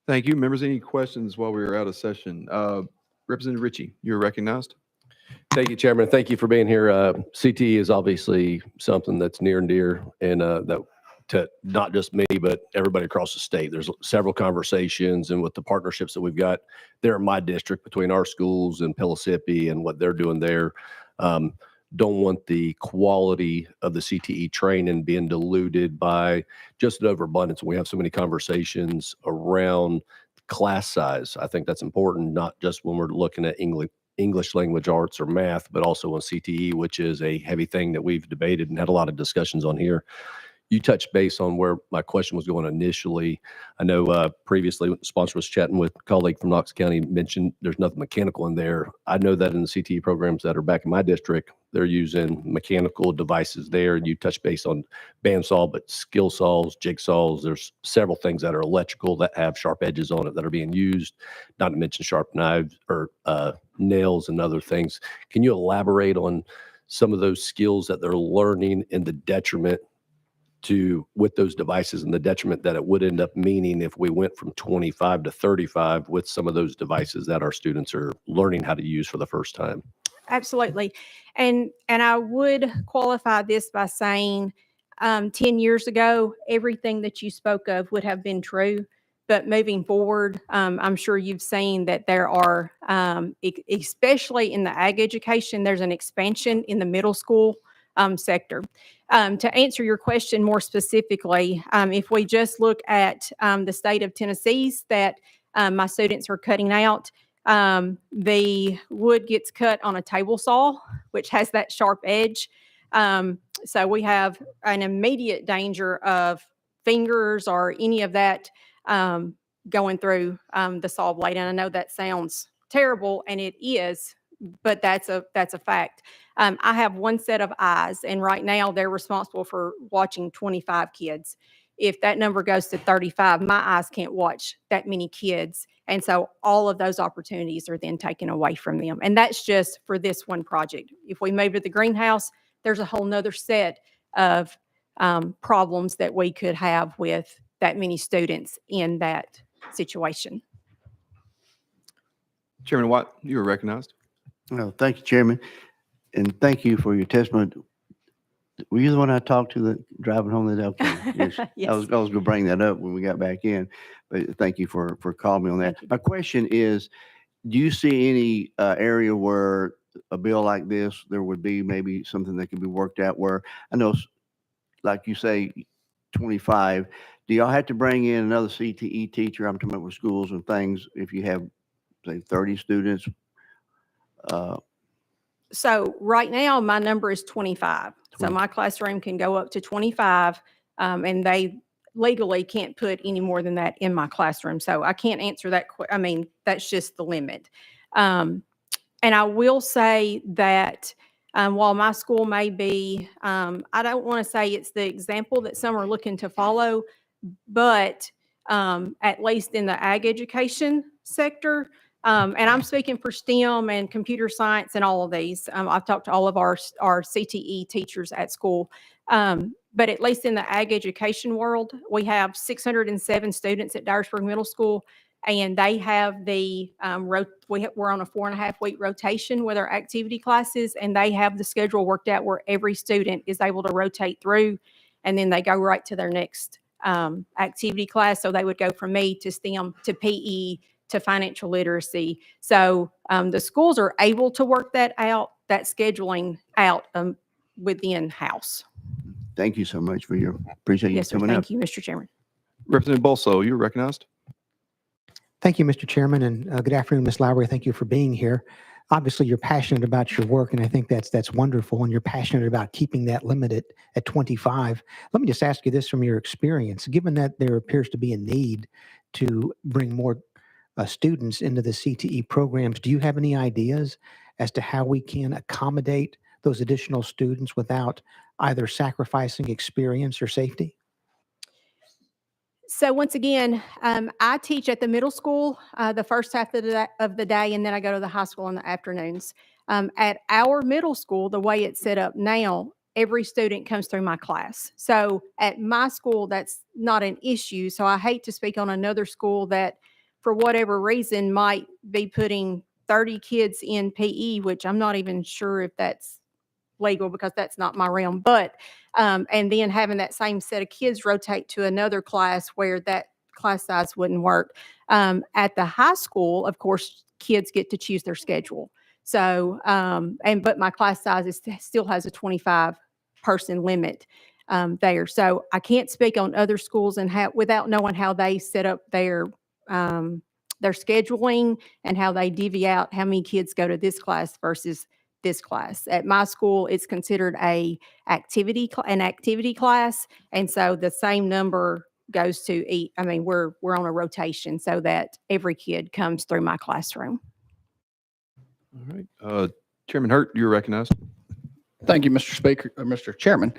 Thank you. Members, any questions while we were out of session? Representative Ritchie, you're recognized. Thank you, Chairman. Thank you for being here. CTE is obviously something that's near and dear, and that to not just me, but everybody across the state. There's several conversations, and with the partnerships that we've got there in my district between our schools and Pellissippi and what they're doing there, don't want the quality of the CTE training being diluted by just an overabundance. We have so many conversations around class size. I think that's important, not just when we're looking at English language arts or math, but also on CTE, which is a heavy thing that we've debated and had a lot of discussions on here. You touched base on where my question was going initially. I know previously the sponsor was chatting with a colleague from Knox County, mentioned there's nothing mechanical in there. I know that in the CTE programs that are back in my district, they're using mechanical devices there. And you touched base on bandsaw, but skill saws, jigsaws, there's several things that are electrical that have sharp edges on it that are being used, not to mention sharp knives or nails and other things. Can you elaborate on some of those skills that they're learning and the detriment with those devices and the detriment that it would end up meaning if we went from 25 to 35 with some of those devices that our students are learning how to use for the first time? Absolutely. And I would qualify this by saying 10 years ago, everything that you spoke of would have been true. But moving forward, I'm sure you've seen that there are, especially in the ag education, there's an expansion in the middle school sector. To answer your question more specifically, if we just look at the state of Tennessee's that my students are cutting out, the wood gets cut on a table saw, which has that sharp edge. So we have an immediate danger of fingers or any of that going through the saw blade. And I know that sounds terrible, and it is, but that's a fact. I have one set of eyes, and right now they're responsible for watching 25 kids. If that number goes to 35, my eyes can't watch that many kids. And so all of those opportunities are then taken away from them. And that's just for this one project. If we move to the greenhouse, there's a whole nother set of problems that we could have with that many students in that situation. Chairman Watt, you were recognized. Well, thank you, Chairman, and thank you for your testimony. Were you the one I talked to that driving home that? Okay. Yes. Yes. I was going to bring that up when we got back in, but thank you for calling me on that. My question is, do you see any area where a bill like this, there would be maybe something that could be worked out where, I know, like you say, 25, do y'all have to bring in another CTE teacher? I'm talking about with schools and things, if you have, say, 30 students. So right now, my number is 25. So my classroom can go up to 25, and they legally can't put any more than that in my classroom. So I can't answer that. I mean, that's just the limit. And I will say that while my school may be, I don't want to say it's the example that some are looking to follow, but at least in the ag education sector, and I'm speaking for STEM and computer science and all of these. I've talked to all of our CTE teachers at school. But at least in the ag education world, we have 607 students at Dyersburg Middle School, and they have the, we're on a 4.5-week rotation with our activity classes, and they have the schedule worked out where every student is able to rotate through, and then they go right to their next activity class. So they would go from me to STEM to PE to financial literacy. So the schools are able to work that out, that scheduling out within house. Thank you so much for your, appreciate you Yes, sir. coming up. Thank you, Mr. Chairman. Representative Bolso, you were recognized. Thank you, Mr. Chairman, and good afternoon, Ms. Lowry. Thank you for being here. Obviously, you're passionate about your work, and I think that's wonderful, and you're passionate about keeping that limit at 25. Let me just ask you this from your experience. Given that there appears to be a need to bring more students into the CTE programs, do you have any ideas as to how we can accommodate those additional students without either sacrificing experience or safety? So once again, I teach at the middle school the first half of the day, and then I go to the high school in the afternoons. At our middle school, the way it's set up now, every student comes through my class. So at my school, that's not an issue. So I hate to speak on another school that, for whatever reason, might be putting 30 kids in PE, which I'm not even sure if that's legal because that's not my realm. But and then having that same set of kids rotate to another class where that class size wouldn't work. At the high school, of course, kids get to choose their schedule. So but my class size still has a 25 person limit there. So I can't speak on other schools and without knowing how they set up their scheduling and how they divvy out how many kids go to this class versus this class. At my school, it's considered an activity class, and so the same number goes to each. I mean, we're on a rotation so that every kid comes through my classroom. All right, Chairman Hurt, you're recognized. Thank you, Mr. Speaker, Mr. Chairman.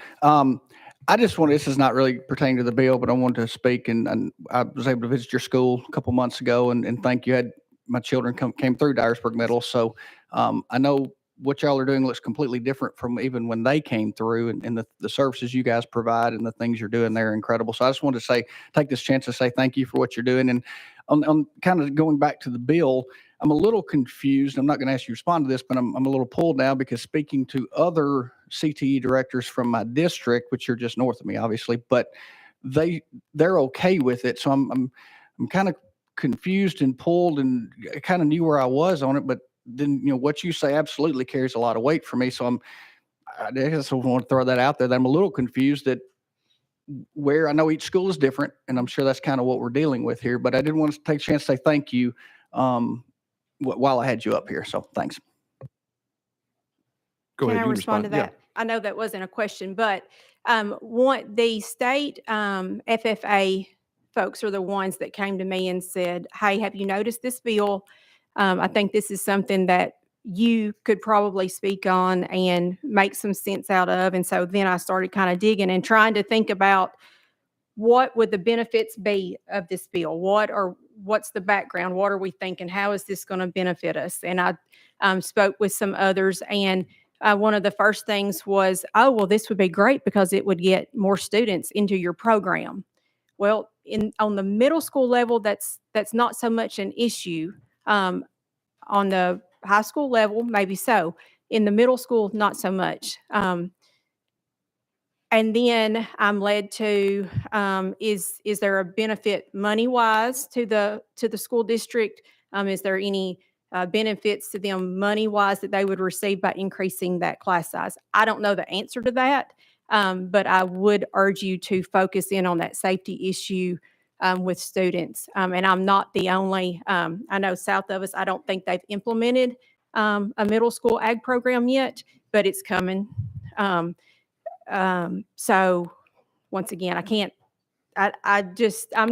I just wanted, this is not really pertaining to the bill, but I wanted to speak, and I was able to visit your school a couple months ago, and thank you. Had my children came through Dyersburg Middle, so I know what y'all are doing looks completely different from even when they came through, and the services you guys provide and the things you're doing there are incredible. So I just wanted to take this chance to say thank you for what you're doing. And on kind of going back to the bill, I'm a little confused. I'm not going to ask you to respond to this, but I'm a little pulled now because speaking to other CTE directors from my district, which are just north of me, obviously, but they're okay with it. So I'm kind of confused and pulled, and I kind of knew where I was on it, but then, what you say absolutely carries a lot of weight for me. So I guess I want to throw that out there, that I'm a little confused that where I know each school is different, and I'm sure that's kind of what we're dealing with here, but I did want to take a chance to say thank you while I had you up here. So thanks. Go Can ahead. I You can respond to Yeah. that? I know that wasn't a question, but the state FFA folks are the ones that came to me and said, hey, have you noticed this bill? I think this is something that you could probably speak on and make some sense out of. And so then I started kind of digging and trying to think about what would the benefits be of this bill? What's the background? What are we thinking? How is this going to benefit us? And I spoke with some others, and one of the first things was, oh, well, this would be great because it would get more students into your program. Well, on the middle school level, that's not so much an issue. On the high school level, maybe so. In the middle school, not so much. And then I'm led to, is there a benefit money-wise to the school district? Is there any benefits to them money-wise that they would receive by increasing that class size? I don't know the answer to that, but I would urge you to focus in on that safety issue with students. And I'm not the only, I know south of us, I don't think they've implemented a middle school ag program yet, but it's coming. So once again, I'm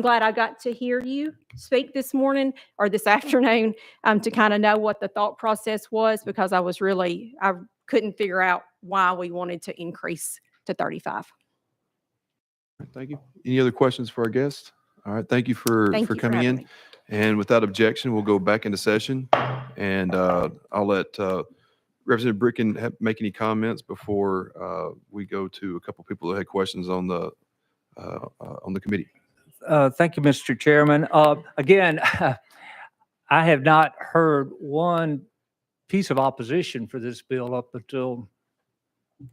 glad I got to hear you speak this morning or this afternoon to kind of know what the thought process was, because I couldn't figure out why we wanted to increase to 35. Thank you. Any other questions for our guest? All right. Thank you for Thank you for coming having in. me. And without objection, we'll go back into session. And I'll let Representative Bricken make any comments before we go to a couple people that had questions on the committee. Thank you, Mr. Chairman. Again, I have not heard one piece of opposition for this bill up until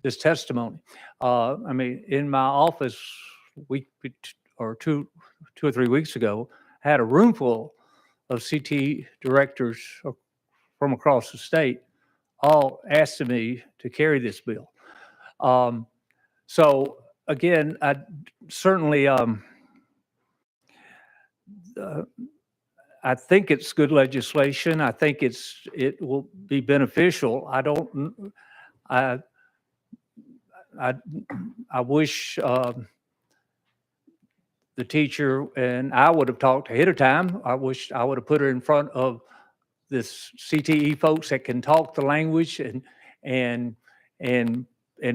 this testimony. I mean, in my office two or 3 weeks ago, I had a room full of CT directors from across the state all asking me to carry this bill. So again, I certainly, I think it's good legislation. I think it will be beneficial. I wish the teacher and I would have talked ahead of time. I wish I would have put her in front of this CTE folks that can talk the language and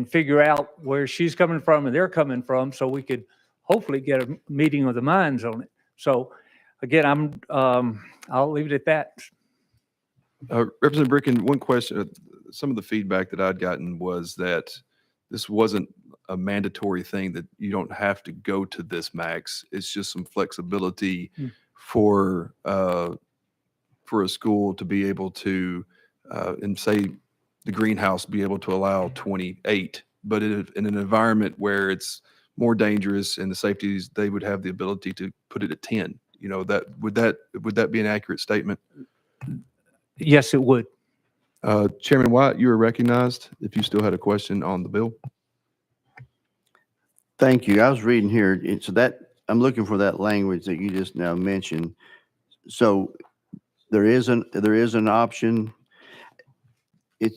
figure out where she's coming from and they're coming from, so we could hopefully get a meeting of the minds on it. So again, I'll leave it at that. Representative Bricken, one question. Some of the feedback that I'd gotten was that this wasn't a mandatory thing, that you don't have to go to this max. It's just some flexibility for a school to be able to, and say the greenhouse be able to allow 28, but in an environment where it's more dangerous and the safeties, they would have the ability to put it at 10. Would that be an accurate statement? Yes, it would. Chairman White, you are recognized if you still had a question on the bill. Thank you. I was reading here, so that I'm looking for that language that you just now mentioned. So there is an option. It's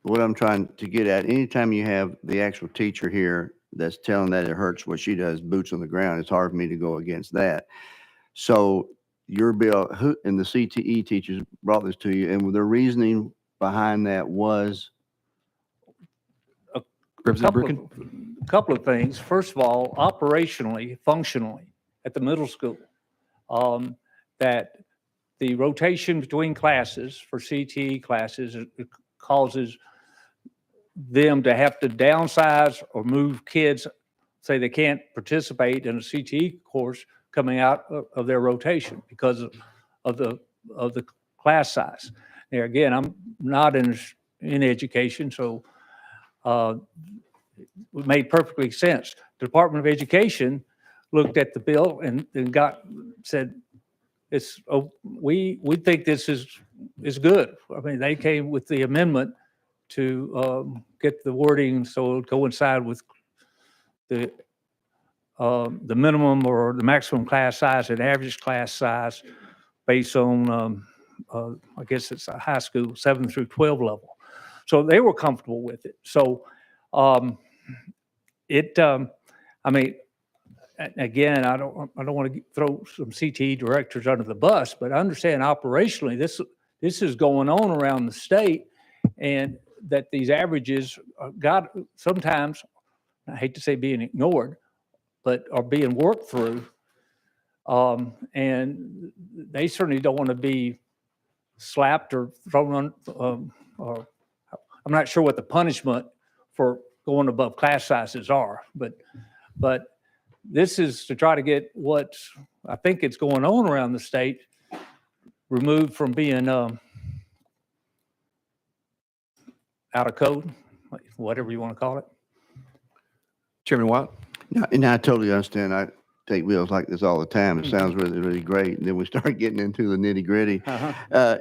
what I'm trying to get at. Anytime you have the actual teacher here that's telling that it hurts what she does, boots on the ground, it's hard for me to go against that. So your bill and the CTE teachers brought this to you, and the reasoning behind that was? Representative Bricken? A couple of things. First of all, operationally, functionally, at the middle school, that the rotation between classes for CTE classes causes them to have to downsize or move kids, say they can't participate in a CTE course coming out of their rotation because of the class size. Now, again, I'm not in in education. So it made perfectly sense. The Department of Education looked at the bill and said, we think this is good. I mean, they came with the amendment to get the wording so it would coincide with the minimum or the maximum class size and average class size based on, I guess it's a high school, 7 through 12 level. So they were comfortable with it. So I mean, again, I don't want to throw some CTE directors under the bus, but I understand operationally this is going on around the state, and that these averages got sometimes, I hate to say being ignored, but are being worked through. And they certainly don't want to be slapped or thrown on, or I'm not sure what the punishment for going above class sizes are, but this is to try to get what I think it's going on around the state removed from being out of code, whatever you want to call it. Chairman Watt? No, and I totally understand. I take bills like this all the time. It sounds really, really great. And then we start getting into the nitty gritty.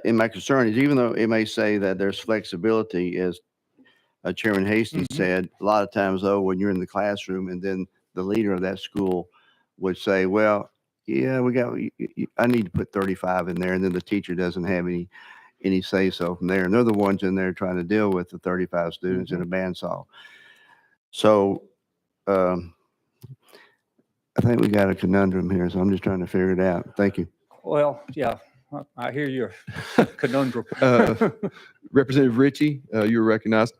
And my concern is, even though it may say that there's flexibility, as Chairman Hastings said, a lot of times, though, when you're in the classroom and then the leader of that school would say, well, yeah, I need to put 35 in there. And then the teacher doesn't have any say so from there. And they're the ones in there trying to deal with the 35 students in a bandsaw. So I think we got a conundrum here. So I'm just trying to figure it out. Thank you. Well, yeah, I hear your conundrum. Representative Ritchie, you're recognized.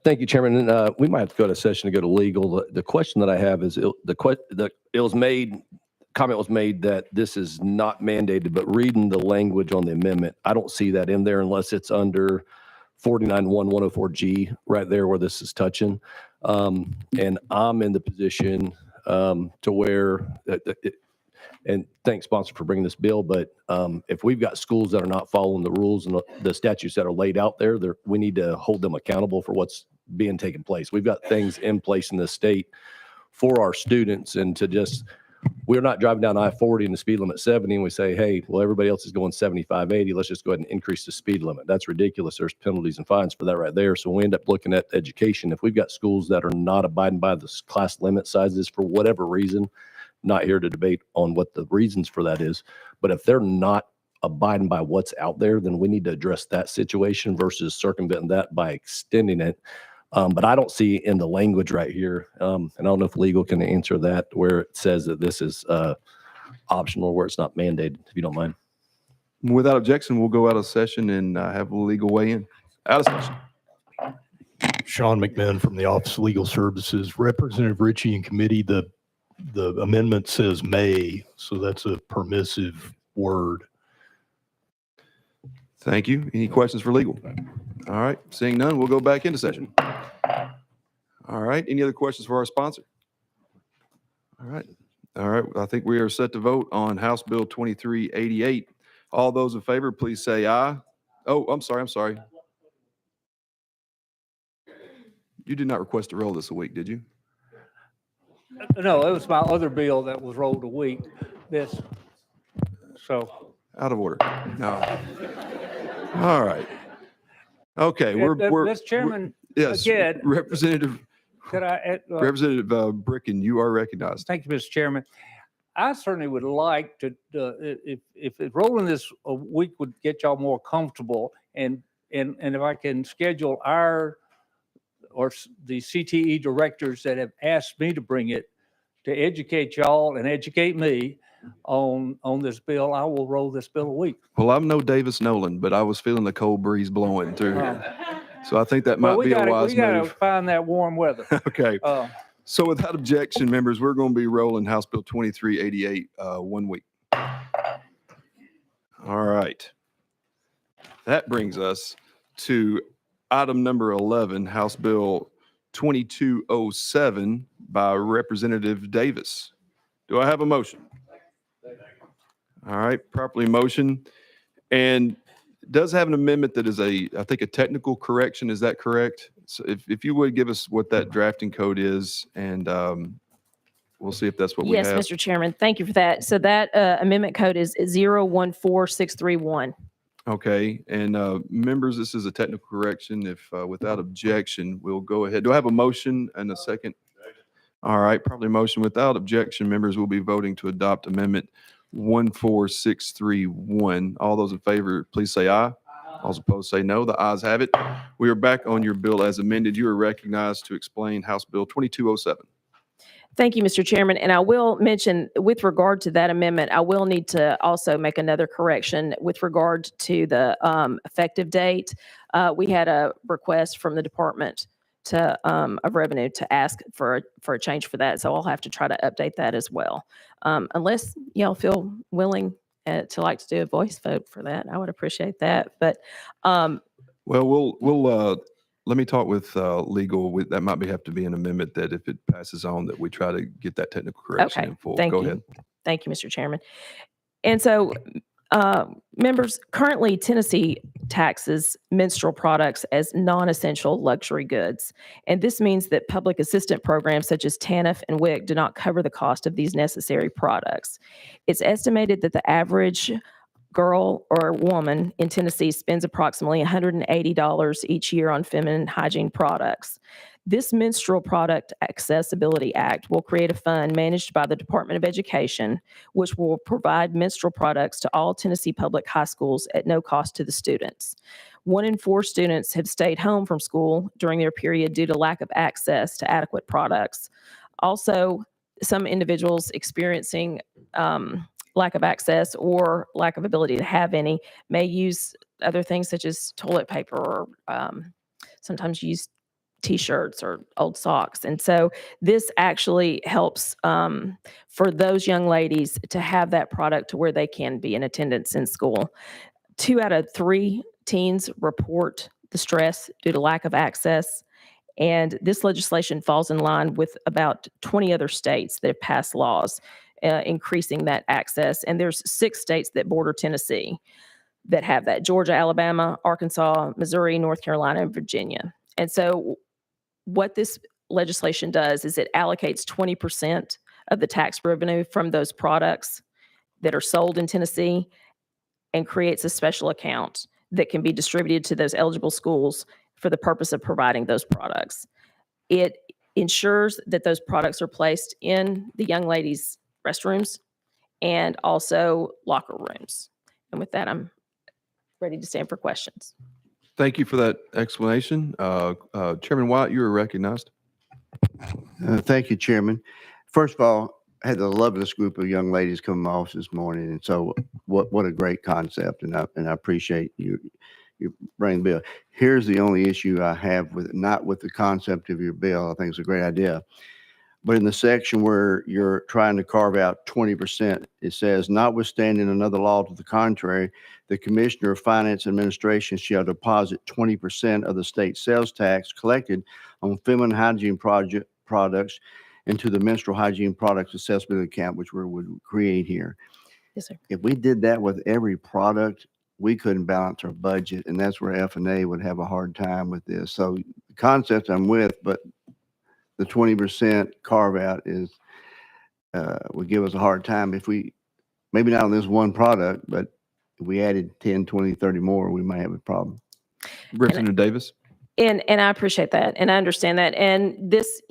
Thank you, Chairman. And, we might have to go to session to go to legal. The question that I have is comment was made that this is not mandated, but reading the language on the amendment, I don't see that in there unless it's under 49.104G right there where this is touching. And I'm in the position to where, and thanks sponsor for bringing this bill, but if we've got schools that are not following the rules and the statutes that are laid out there, we need to hold them accountable for what's being taken place. We've got things in place in this state for our students, and to just, we're not driving down I-40 and the speed limit 70 and we say, hey, well, everybody else is going 75, 80. Let's just go ahead and increase the speed limit. That's ridiculous. There's penalties and fines for that right there. So we end up looking at education. If we've got schools that are not abiding by the class limit sizes for whatever reason, not here to debate on what the reasons for that is, but if they're not abiding by what's out there, then we need to address that situation versus circumventing that by extending it. But I don't see in the language right here, and I don't know if legal can answer that, where it says that this is optional, where it's not mandated, if you don't mind. Without objection, we'll go out of session and have legal weigh in. Out of session. Sean McMahon from the Office of Legal Services. Representative Ritchie and committee, the amendment says may, so that's a permissive word. Thank you. Any questions for legal? All right, seeing none, we'll go back into session. All right, any other questions for our sponsor? All right, I think we are set to vote on House Bill 2388. All those in favor, please say aye. Oh, I'm sorry. You did not request to roll this a week, did you? No, it was my other bill that was rolled a week. This, so. Out of order. No. All right. Okay, Mr. Chairman, yes, again, Representative. Could I? Representative Bricken, you are recognized. Thank you, Mr. Chairman. I certainly would like to, if rolling this a week would get y'all more comfortable, and if I can schedule the CTE directors that have asked me to bring it to educate y'all and educate me on this bill, I will roll this bill a week. Well, I'm no Davis Nolan, but I was feeling the cold breeze blowing through here. So I think that might be a wise move. We got to find that warm weather. Okay. So without objection, members, we're going to be rolling House Bill 2388 1 week. All right. That brings us to item number 11, House Bill 2207 by Representative Davis. Do I have a motion? All right, properly motioned. And does have an amendment that is I think, a technical correction. Is that correct? So if you would give us what that drafting code is, and we'll see if that's what we Yes, have. Mr. Chairman, thank you for that. So that amendment code is 014631. Okay, and members, this is a technical correction. If without objection, we'll go ahead. Do I have a motion and a second? All right, probably a motion without objection. Members will be voting to adopt amendment 14631. All those in favor, please say aye. All opposed, say no. The ayes have it. We are back on your bill as amended. You are recognized to explain House Bill 2207. Thank you, Mr. Chairman. And I will mention, with regard to that amendment, I will need to also make another correction with regard to the effective date. We had a request from the Department of Revenue to ask for a change for that. So I'll have to try to update that as well. Unless y'all feel willing to like to do a voice vote for that, I would appreciate that. But well, we'll let me talk with legal. That might have to be an amendment that if it passes on, that we try to get that technical correction in full. Thank Go you. ahead. Thank you, Mr. Chairman. And so, members, currently Tennessee taxes menstrual products as non-essential luxury goods. And this means that public assistance programs such as TANF and WIC do not cover the cost of these necessary products. It's estimated that the average girl or woman in Tennessee spends approximately $180 each year on feminine hygiene products. This Menstrual Product Accessibility Act will create a fund managed by the Department of Education, which will provide menstrual products to all Tennessee public high schools at no cost to the students. 1 in 4 students have stayed home from school during their period due to lack of access to adequate products. Also, some individuals experiencing lack of access or lack of ability to have any may use other things such as toilet paper or sometimes use T-shirts or old socks. And so this actually helps for those young ladies to have that product to where they can be in attendance in school. 2 out of 3 teens report the stress due to lack of access. And this legislation falls in line with about 20 other states that have passed laws increasing that access. And there's 6 states that border Tennessee that have that: Georgia, Alabama, Arkansas, Missouri, North Carolina, and Virginia. And so what this legislation does is it allocates 20% of the tax revenue from those products that are sold in Tennessee and creates a special account that can be distributed to those eligible schools for the purpose of providing those products. It ensures that those products are placed in the young ladies' restrooms and also locker rooms. And with that, I'm ready to stand for questions. Thank you for that explanation. Chairman White, you are recognized. Thank you, Chairman. First of all, I had the loveliest group of young ladies come to my office this morning, and so what a great concept, and I appreciate you bringing the bill. Here's the only issue I have with it, not with the concept of your bill. I think it's a great idea. But in the section where you're trying to carve out 20%, it says, notwithstanding another law to the contrary, the Commissioner of Finance Administration shall deposit 20% of the state sales tax collected on feminine hygiene products into the menstrual hygiene products accessibility account, which we would create here. Yes, sir. If we did that with every product, we couldn't balance our budget, and that's where F&A would have a hard time with this. So the concept I'm with, but the 20% carve out is would give us a hard time if we, maybe not on this one product, but if we added 10, 20, 30 more, we might have a problem. Representative Davis. And I appreciate that, and I understand that. And this,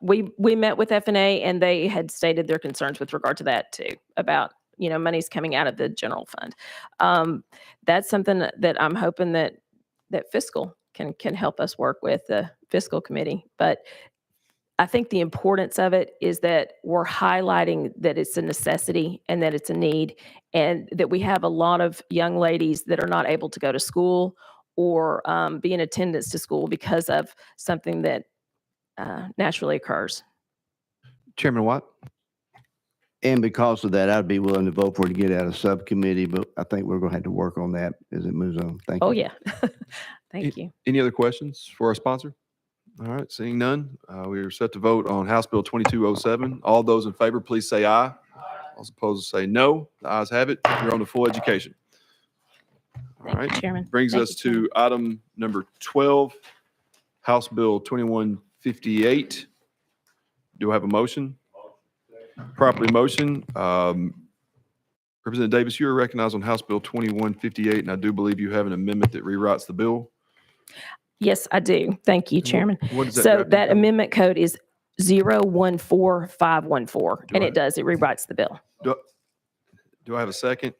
we met with F&A, and they had stated their concerns with regard to that too, about money's coming out of the general fund. That's something that I'm hoping that fiscal can help us work with the fiscal committee. But I think the importance of it is that we're highlighting that it's a necessity and that it's a need, and that we have a lot of young ladies that are not able to go to school or be in attendance to school because of something that naturally occurs. Chairman Watt. And because of that, I'd be willing to vote for it to get out of subcommittee, but I think we're going to have to work on that as it moves on. Thank you. Oh, yeah. Thank you. Any other questions for our sponsor? All right, seeing none, we are set to vote on House Bill 2207. All those in favor, please say aye. All opposed, say no. The ayes have it. You're on to full education. All Thank you, right. Chairman. Brings Thank us you, to item number 12, House Bill 2158. Do I have a motion? Properly motion. Representative Davis, you are recognized on House Bill 2158, and I do believe you have an amendment that rewrites the bill. Yes, I do. Thank you, Chairman. What is that So drafting that code? amendment code is 014514, and it rewrites the bill. Do I have a second?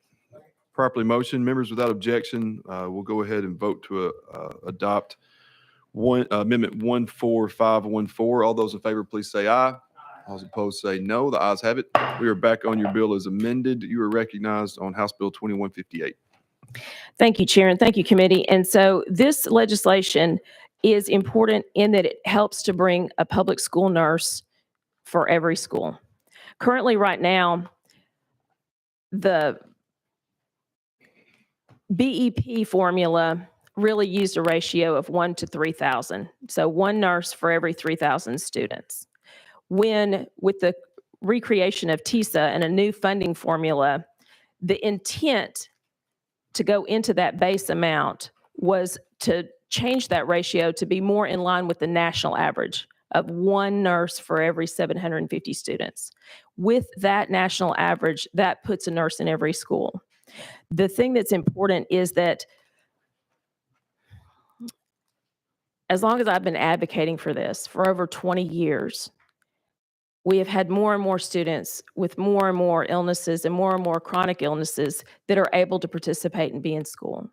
Properly motion. Members, without objection, we'll go ahead and vote to adopt Amendment 14514. All those in favor, please say aye. All those opposed say no. The ayes have it. We are back on your bill as amended. You are recognized on House Bill 2158. Thank you, Chair, and thank you, Committee. And so this legislation is important in that it helps to bring a public school nurse for every school. Currently, right now, the BEP formula really used a ratio of 1 to 3,000. So one nurse for every 3,000 students. When, with the recreation of TISA and a new funding formula, the intent to go into that base amount was to change that ratio to be more in line with the national average of one nurse for every 750 students. With that national average, that puts a nurse in every school. The thing that's important is that as long as I've been advocating for this for over 20 years, we have had more and more students with more and more illnesses and more chronic illnesses that are able to participate and be in school.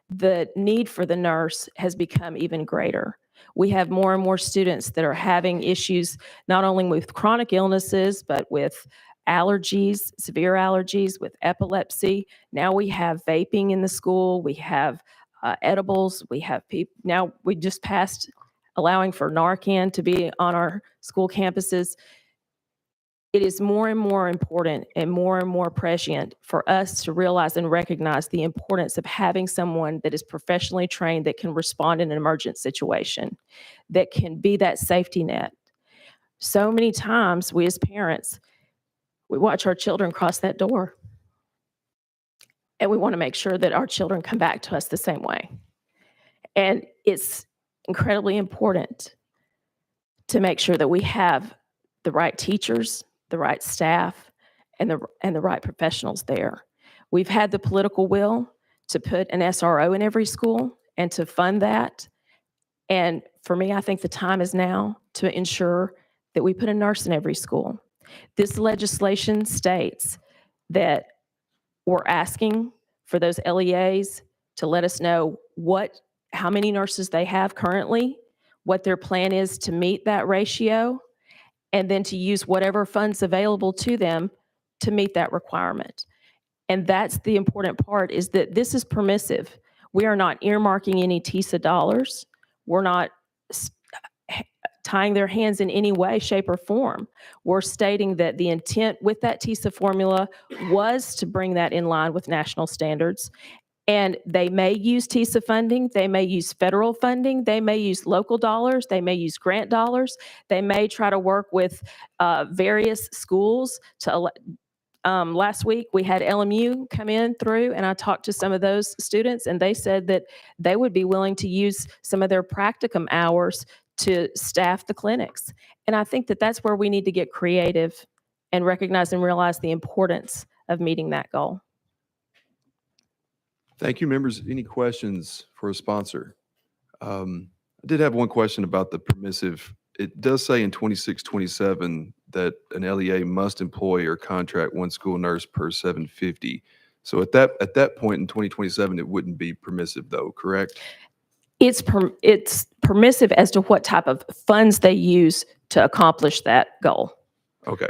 The need for the nurse has become even greater. We have more and more students that are having issues not only with chronic illnesses, but with allergies, severe allergies, with epilepsy. Now we have vaping in the school. We have edibles. We have people. Now we just passed allowing for Narcan to be on our school campuses. It is more and more important and more prescient for us to realize and recognize the importance of having someone that is professionally trained that can respond in an emergent situation, that can be that safety net. So many times we as parents, we watch our children cross that door and we want to make sure that our children come back to us the same way. And it's incredibly important to make sure that we have the right teachers, the right staff, and the right professionals there. We've had the political will to put an SRO in every school and to fund that. And for me, I think the time is now to ensure that we put a nurse in every school. This legislation states that we're asking for those LEAs to let us know how many nurses they have currently, what their plan is to meet that ratio, and then to use whatever funds available to them to meet that requirement. And that's the important part, is that this is permissive. We are not earmarking any TISA dollars. We're not tying their hands in any way, shape, or form. We're stating that the intent with that TISA formula was to bring that in line with national standards. And they may use TISA funding, they may use federal funding, they may use local dollars, they may use grant dollars, they may try to work with various schools to last week we had LMU come in through, and I talked to some of those students, and they said that they would be willing to use some of their practicum hours to staff the clinics. And I think that that's where we need to get creative and recognize and realize the importance of meeting that goal. Thank you, members. Any questions for a sponsor? I did have one question about the permissive. It does say in 2627 that an LEA must employ or contract one school nurse per 750. So at that point in 2027, it wouldn't be permissive though, correct? It's permissive as to what type of funds they use to accomplish that goal. Okay.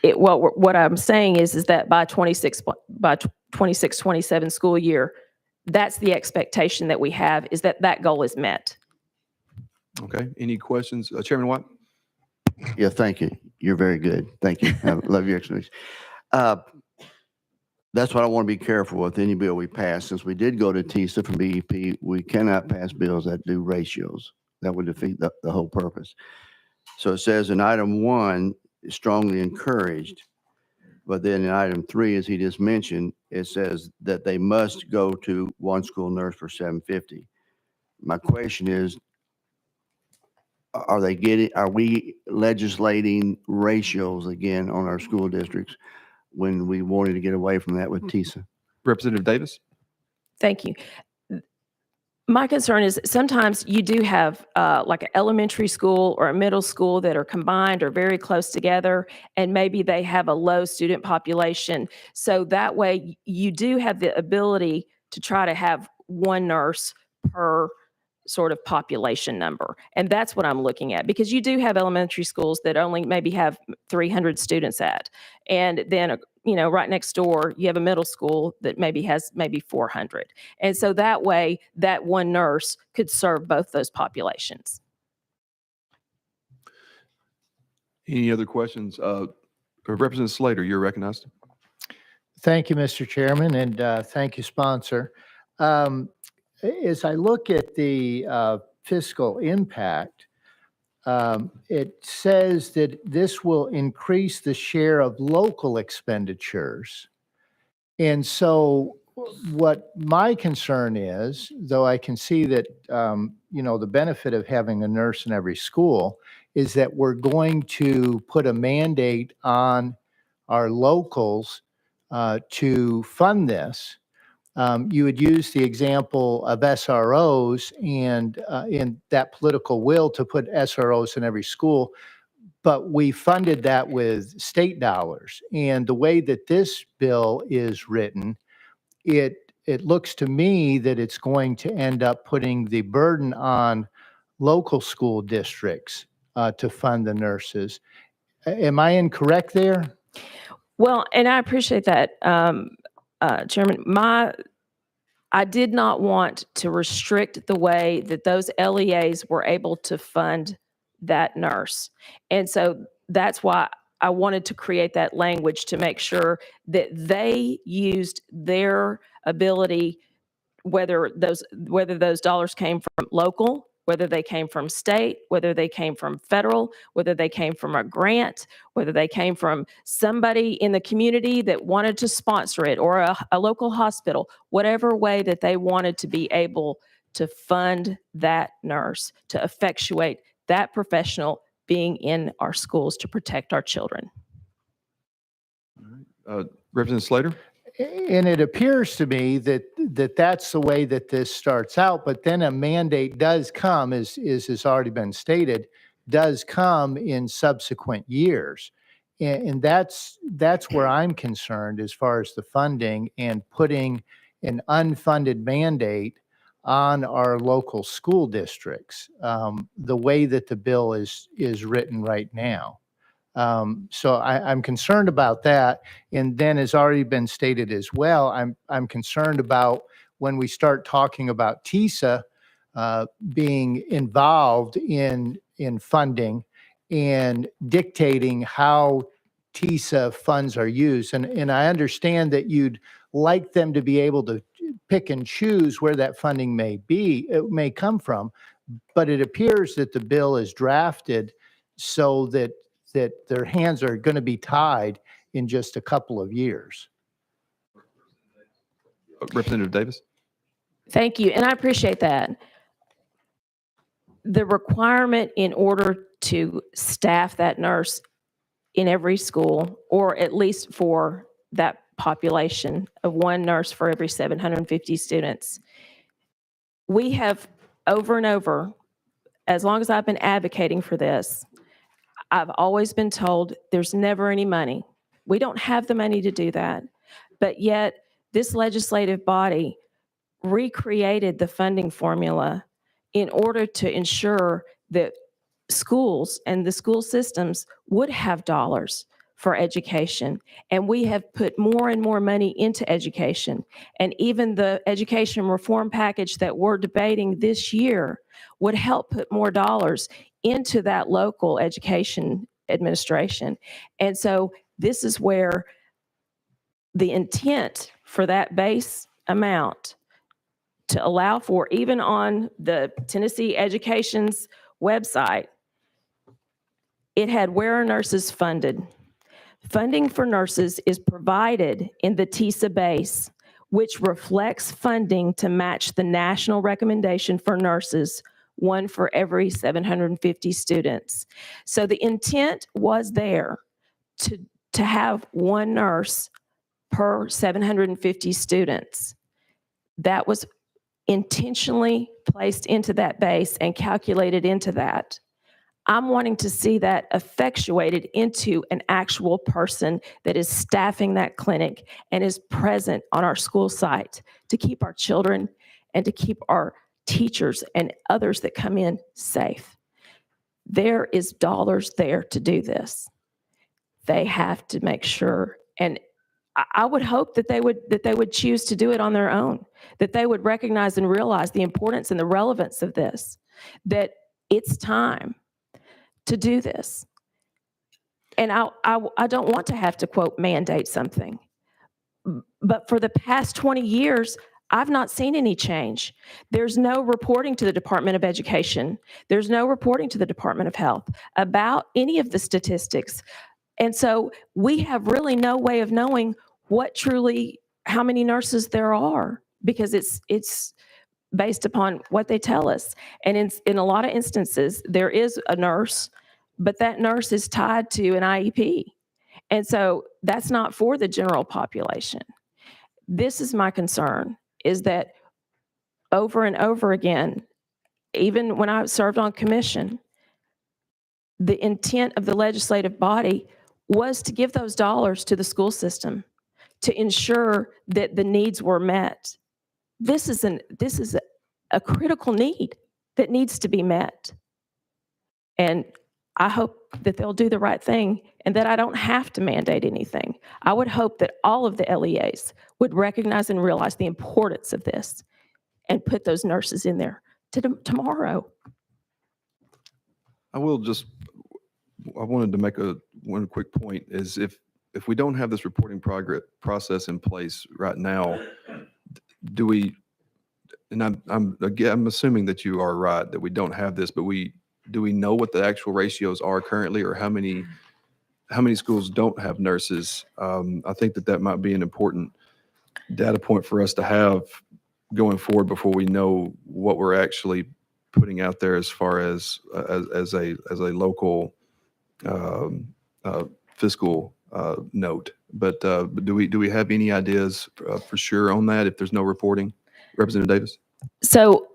What I'm saying is that by 26-27 school year, that's the expectation that we have, is that goal is met. Okay. Any questions? Chairman Watt? Yeah, thank you. You're very good. Thank you. I love your explanation. That's what I want to be careful with any bill we pass. Since we did go to TISA from BEP, we cannot pass bills that do ratios. That would defeat the whole purpose. So it says in item 1, strongly encouraged. But then in item 3, as he just mentioned, it says that they must go to one school nurse for $750. My question is, are we legislating ratios again on our school districts when we wanted to get away from that with TISA? Representative Davis? Thank you. My concern is sometimes you do have like an elementary school or a middle school that are combined or very close together, and maybe they have a low student population. So that way you do have the ability to try to have one nurse per sort of population number. And that's what I'm looking at, because you do have elementary schools that only maybe have 300 students at. And then, right next door, you have a middle school that maybe has 400. And so that way, that one nurse could serve both those populations. Any other questions? Representative Slater, you're recognized. Thank you, Mr. Chairman, and thank you, sponsor. As I look at the fiscal impact, it says that this will increase the share of local expenditures. And so what my concern is, though I can see that, the benefit of having a nurse in every school, is that we're going to put a mandate on our locals to fund this. You would use the example of SROs and in that political will to put SROs in every school, but we funded that with state dollars. And the way that this bill is written, it looks to me that it's going to end up putting the burden on local school districts to fund the nurses. Am I incorrect there? Well, and I appreciate that, Chairman. I did not want to restrict the way that those LEAs were able to fund that nurse. And so that's why I wanted to create that language to make sure that they used their ability, whether those dollars came from local, whether they came from state, whether they came from federal, whether they came from a grant, whether they came from somebody in the community that wanted to sponsor it, or a local hospital, whatever way that they wanted to be able to fund that nurse, to effectuate that professional being in our schools to protect our children. Representative Slater? And it appears to me that that's the way that this starts out, but then a mandate does come, as has already been stated, does come in subsequent years. And that's where I'm concerned as far as the funding and putting an unfunded mandate on our local school districts, the way that the bill is written right now. So I'm concerned about that. And then, as already been stated as well, I'm concerned about when we start talking about TISA being involved in funding and dictating how TISA funds are used. And I understand that you'd like them to be able to pick and choose where that funding may come from, but it appears that the bill is drafted so that their hands are going to be tied in just a couple of years. Representative Davis? Thank you, and I appreciate that. The requirement in order to staff that nurse in every school, or at least for that population of one nurse for every 750 students, we have over and over, as long as I've been advocating for this, I've always been told there's never any money. We don't have the money to do that. But yet, this legislative body recreated the funding formula in order to ensure that schools and the school systems would have dollars for education. And we have put more and more money into education. And even the education reform package that we're debating this year would help put more dollars into that local education administration. And so this is where the intent for that base amount to allow for, even on the Tennessee Education's website, it had where are nurses funded. Funding for nurses is provided in the TISA base, which reflects funding to match the national recommendation for nurses, one for every 750 students. So the intent was there to have one nurse per 750 students. That was intentionally placed into that base and calculated into that. I'm wanting to see that effectuated into an actual person that is staffing that clinic and is present on our school site to keep our children and to keep our teachers and others that come in safe. There is dollars there to do this. They have to make sure, and I would hope that they would choose to do it on their own, that they would recognize and realize the importance and the relevance of this, that it's time to do this. And I don't want to have to, quote, mandate something. But for the past 20 years, I've not seen any change. There's no reporting to the Department of Education. There's no reporting to the Department of Health about any of the statistics. And so we have really no way of knowing how many nurses there are, because it's based upon what they tell us. And in a lot of instances, there is a nurse, but that nurse is tied to an IEP. And so that's not for the general population. This is my concern, is that over and over again, even when I served on commission, the intent of the legislative body was to give those dollars to the school system to ensure that the needs were met. This is a critical need that needs to be met. And I hope that they'll do the right thing and that I don't have to mandate anything. I would hope that all of the LEAs would recognize and realize the importance of this and put those nurses in there tomorrow. I wanted to make one quick point is if we don't have this reporting process in place right now, do we, and I'm assuming that you are right, that we don't have this, but do we know what the actual ratios are currently, or how many schools don't have nurses? I think that might be an important data point for us to have going forward before we know what we're actually putting out there as far as a local fiscal note. But do we have any ideas for sure on that if there's no reporting? Representative Davis? So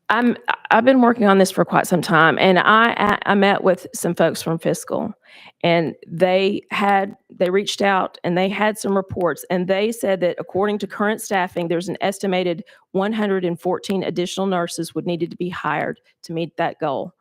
I've been working on this for quite some time, and I met with some folks from fiscal, and they reached out and they had some reports, and they said that according to current staffing, there's an estimated 114 additional nurses would needed to be hired to meet that goal.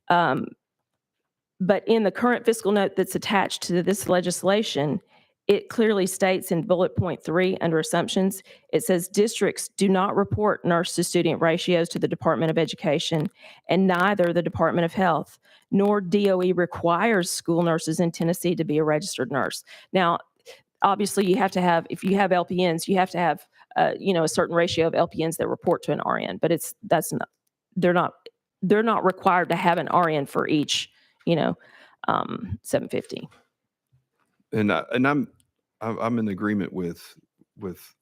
But in the current fiscal note that's attached to this legislation, it clearly states in bullet point 3 under assumptions, it says districts do not report nurse to student ratios to the Department of Education, and neither the Department of Health, nor DOE requires school nurses in Tennessee to be a registered nurse. Now, obviously you have to have, if you have LPNs, you have to have a certain ratio of LPNs that report to an RN, but they're not required to have an RN for each 750. And I'm in agreement with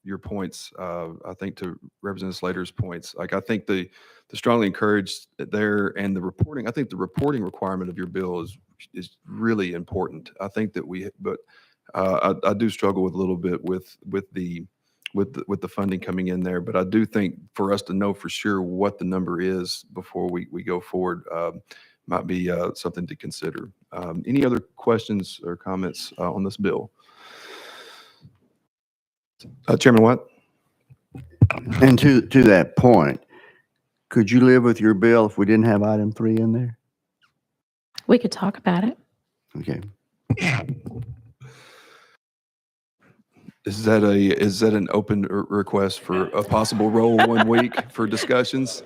your points. I think to Representative Slater's points, like I think the strongly encouraged there, and the reporting. I think the reporting requirement of your bill is really important. I think that but I do struggle with a little bit with the funding coming in there. But I do think for us to know for sure what the number is before we go forward might be something to consider. Any other questions or comments on this bill? Chairman Watt? And to that point, could you live with your bill if we didn't have item 3 in there? We could talk about it. Okay. Is that an open request for a possible roll 1 week for discussions?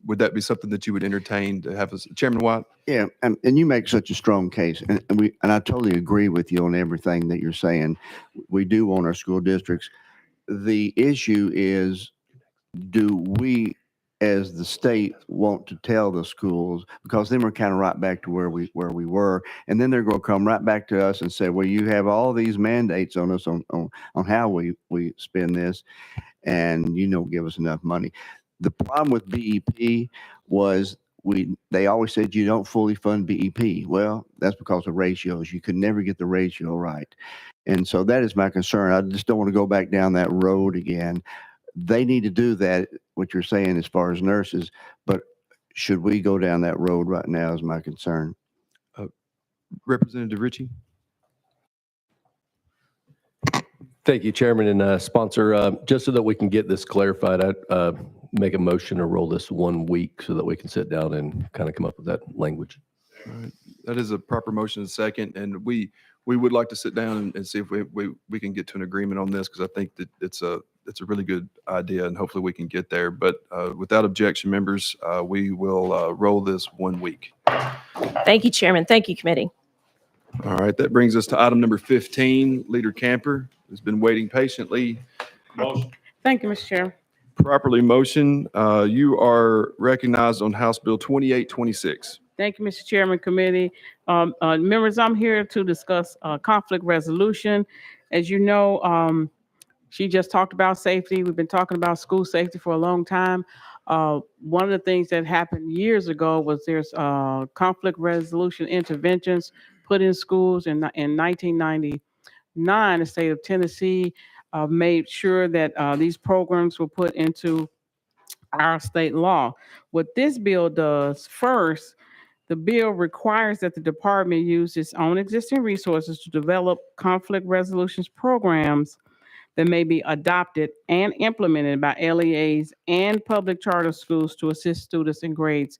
Would that be something that you would entertain to have as Chairman Watt? Yeah, and you make such a strong case, and I totally agree with you on everything that you're saying. We do want our school districts. The issue is, do we as the state want to tell the schools, because then we're kind of right back to where we were. And then they're going to come right back to us and say, well, you have all these mandates on us on how we spend this, and you don't give us enough money. The problem with BEP was they always said you don't fully fund BEP. Well, that's because of ratios. You could never get the ratio right. And so that is my concern. I just don't want to go back down that road again. They need to do that, what you're saying as far as nurses, but should we go down that road right now is my concern. Representative Ritchie. Thank you, Chairman and sponsor. Just so that we can get this clarified, I'd make a motion to roll this 1 week so that we can sit down and kind of come up with that language. All right. That is a proper motion and second, and we would like to sit down and see if we can get to an agreement on this, because I think that it's a really good idea, and hopefully we can get there. But without objection, members, we will roll this 1 week. Thank you, Chairman. Thank you, committee. All right, that brings us to item number 15. Leader Camper has been waiting patiently. Motion. Thank you, Mr. Chair. Properly motion. You are recognized on House Bill 2826. Thank you, Mr. Chairman, committee. Members, I'm here to discuss conflict resolution. As you know, she just talked about safety. We've been talking about school safety for a long time. One of the things that happened years ago was there's conflict resolution interventions put in schools in 1999. The state of Tennessee made sure that these programs were put into our state law. What this bill does first, the bill requires that the department use its own existing resources to develop conflict resolutions programs that may be adopted and implemented by LEAs and public charter schools to assist students in grades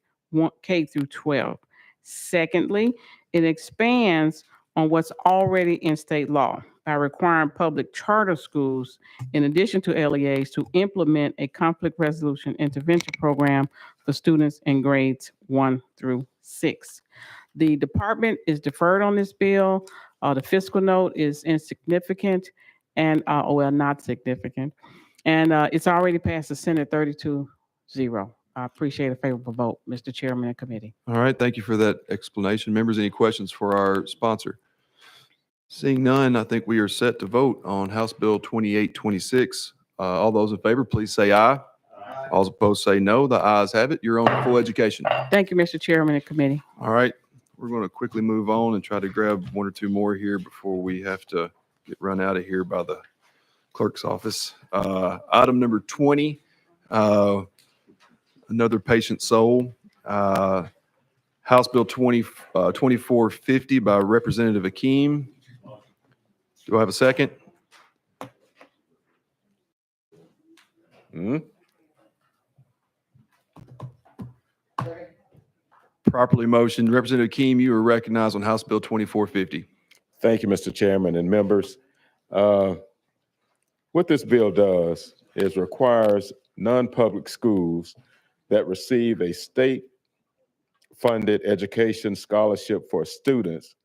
K through 12. Secondly, it expands on what's already in state law by requiring public charter schools, in addition to LEAs, to implement a conflict resolution intervention program for students in grades 1 through 6. The department is deferred on this bill. The fiscal note is insignificant and, not significant. And it's already passed the Senate 32-0. I appreciate a favorable vote, Mr. Chairman and committee. All right, thank you for that explanation. Members, any questions for our sponsor? Seeing none, I think we are set to vote on House Bill 2826. All those in favor, please say aye. Aye. All opposed say no. The ayes have it. You're on full education. Thank you, Mr. Chairman and committee. All right, we're going to quickly move on and try to grab one or two more here before we have to get run out of here by the clerk's office. Item number 20, another patient soul. House Bill 2450 by Representative Akeem. Do I have a second? Properly motioned. Representative Akeem, you are recognized on House Bill 2450. Thank you, Mr. Chairman and members. What this bill does is requires non-public schools that receive a state-funded education scholarship for students'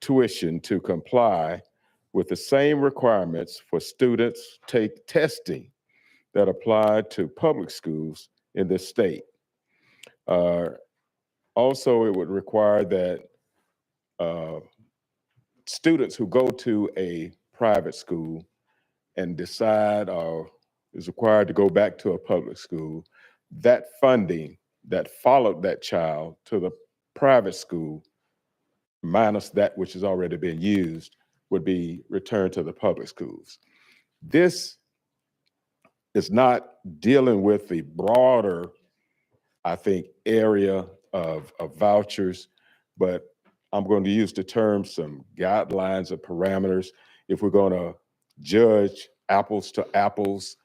tuition to comply with the same requirements for students take testing that apply to public schools in this state. Also, it would require that students who go to a private school and decide or is required to go back to a public school, that funding that followed that child to the private school, minus that which has already been used, would be returned to the public schools. This is not dealing with the broader, I think, area of vouchers, but I'm going to use the term some guidelines or parameters if we're going to judge apples to apples,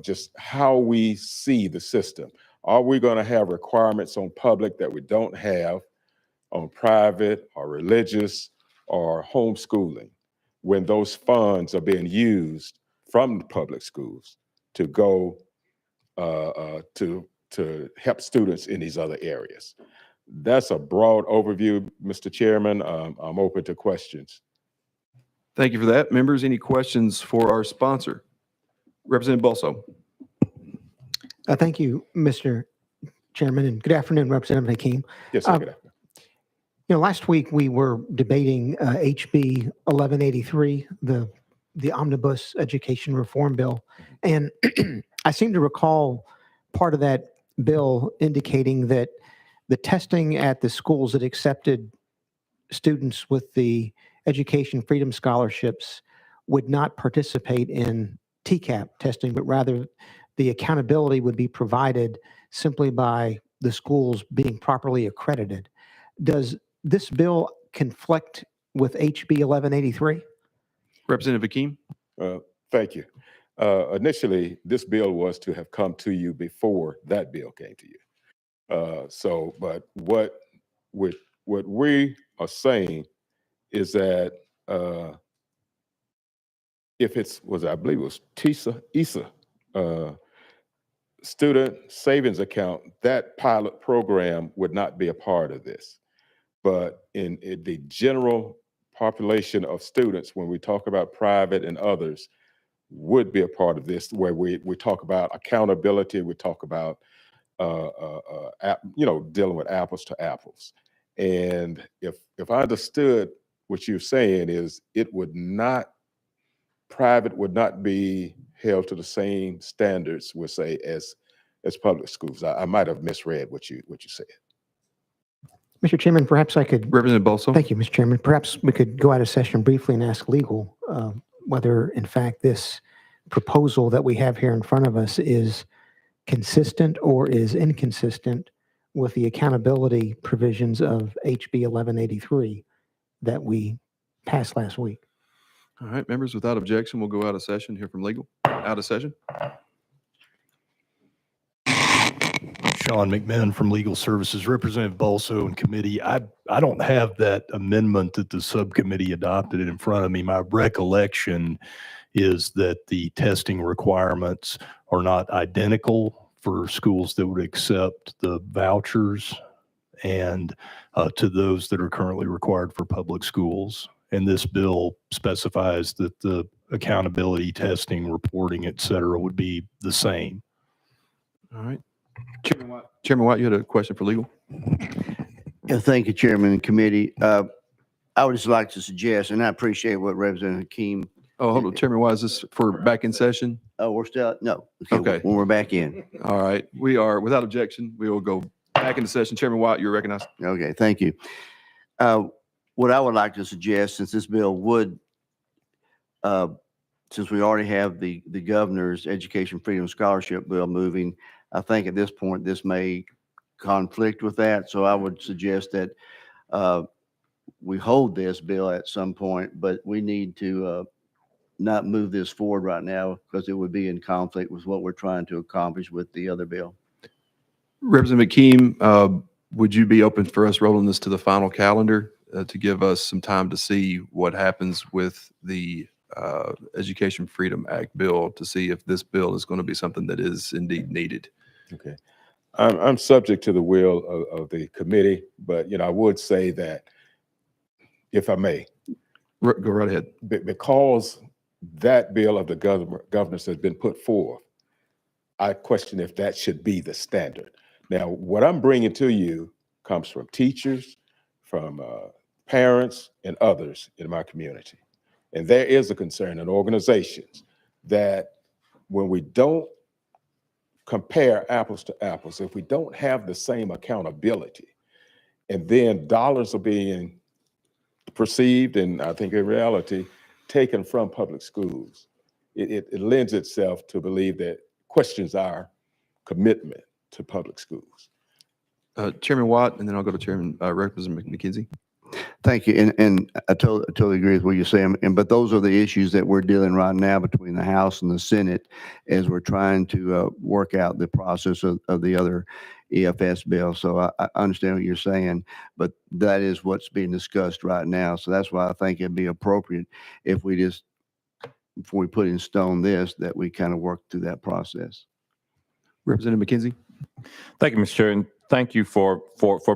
just how we see the system. Are we going to have requirements on public that we don't have on private or religious or homeschooling when those funds are being used from the public schools to go to help students in these other areas? That's a broad overview, Mr. Chairman. I'm open to questions. Thank you for that. Members, any questions for our sponsor? Representative Balso. Thank you, Mr. Chairman, and good afternoon, Representative Hakeem. Yes, sir. Good afternoon. Last week we were debating HB 1183, the omnibus education reform bill, and I seem to recall part of that bill indicating that the testing at the schools that accepted students with the education freedom scholarships would not participate in TCAP testing, but rather the accountability would be provided simply by the schools being properly accredited. Does this bill conflict with HB 1183? Representative Hakeem? Thank you. Initially, this bill was to have come to you before that bill came to you. But what we are saying is that if I believe it was ESA, student savings account, that pilot program would not be a part of this. But in the general population of students, when we talk about private and others, would be a part of this, where we talk about accountability, we talk about dealing with apples to apples. And if I understood what you're saying is private would not be held to the same standards, we'll say, as public schools. I might have misread what you said. Mr. Chairman, perhaps I could. Representative Bolso? Thank you, Mr. Chairman. Perhaps we could go out of session briefly and ask legal whether, in fact, this proposal that we have here in front of us is consistent or is inconsistent with the accountability provisions of HB 1183 that we passed last week. All right, members, without objection, we'll go out of session, hear from legal. Out of session. Sean McMahon from Legal Services, Representative Bolso and committee. I don't have that amendment that the subcommittee adopted in front of me. My recollection is that the testing requirements are not identical for schools that would accept the vouchers and to those that are currently required for public schools. And this bill specifies that the accountability, testing, reporting, et cetera, would be the same. All right. Chairman White, you had a question for legal? Yeah, thank you, Chairman and committee. I would just like to suggest, and I appreciate what Representative Hakeem. Oh, hold on, Chairman White, is this for back in session? Oh, we're still, no. Okay. When we're back in. All right, we are, without objection, we will go back into session. Chairman White, you're recognized. Okay, thank you. What I would like to suggest, since this bill would, since we already have the governor's Education Freedom Scholarship bill moving, I think at this point, this may conflict with that. So I would suggest that we hold this bill at some point, but we need to not move this forward right now because it would be in conflict with what we're trying to accomplish with the other bill. Representative McKeem, would you be open for us rolling this to the final calendar to give us some time to see what happens with the Education Freedom Act bill, to see if this bill is going to be something that is indeed needed? Okay. I'm subject to the will of the committee, but, I would say that, if I may. Go right ahead. Because that bill of the governor's has been put forth, I question if that should be the standard. Now, what I'm bringing to you comes from teachers, from parents, and others in my community. And there is a concern in organizations that when we don't compare apples to apples, if we don't have the same accountability, and then dollars are being perceived, and I think in reality, taken from public schools, it lends itself to believe that questions our commitment to public schools. Chairman Watt, and then I'll go to Chairman Representative McKenzie. Thank you. And I totally agree with what you're saying. But those are the issues that we're dealing right now between the House and the Senate as we're trying to work out the process of the other EFS bill. So I understand what you're saying, but that is what's being discussed right now. So that's why I think it'd be appropriate if we just, before we put in stone this, that we kind of work through that process. Representative McKenzie. Thank you, Mr. Chair, and thank you for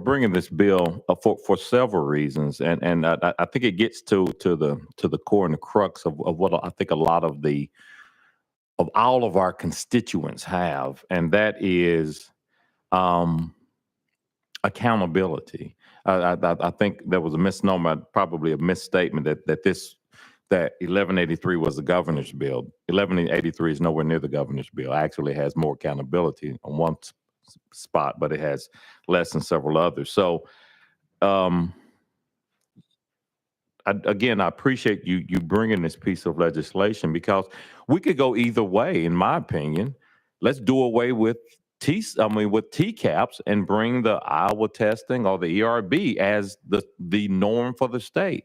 bringing this bill for several reasons, and I think it gets to the core and the crux of what I think a lot of the of all of our constituents have, and that is accountability. I think there was a misnomer, probably a misstatement that 1183 was the governor's bill. 1183 is nowhere near the governor's bill. Actually, it has more accountability on one spot, but it has less than several others. So, again, I appreciate you bringing this piece of legislation, because we could go either way, in my opinion. Let's do away with TCAPs and bring the Iowa testing or the ERB as the norm for the state.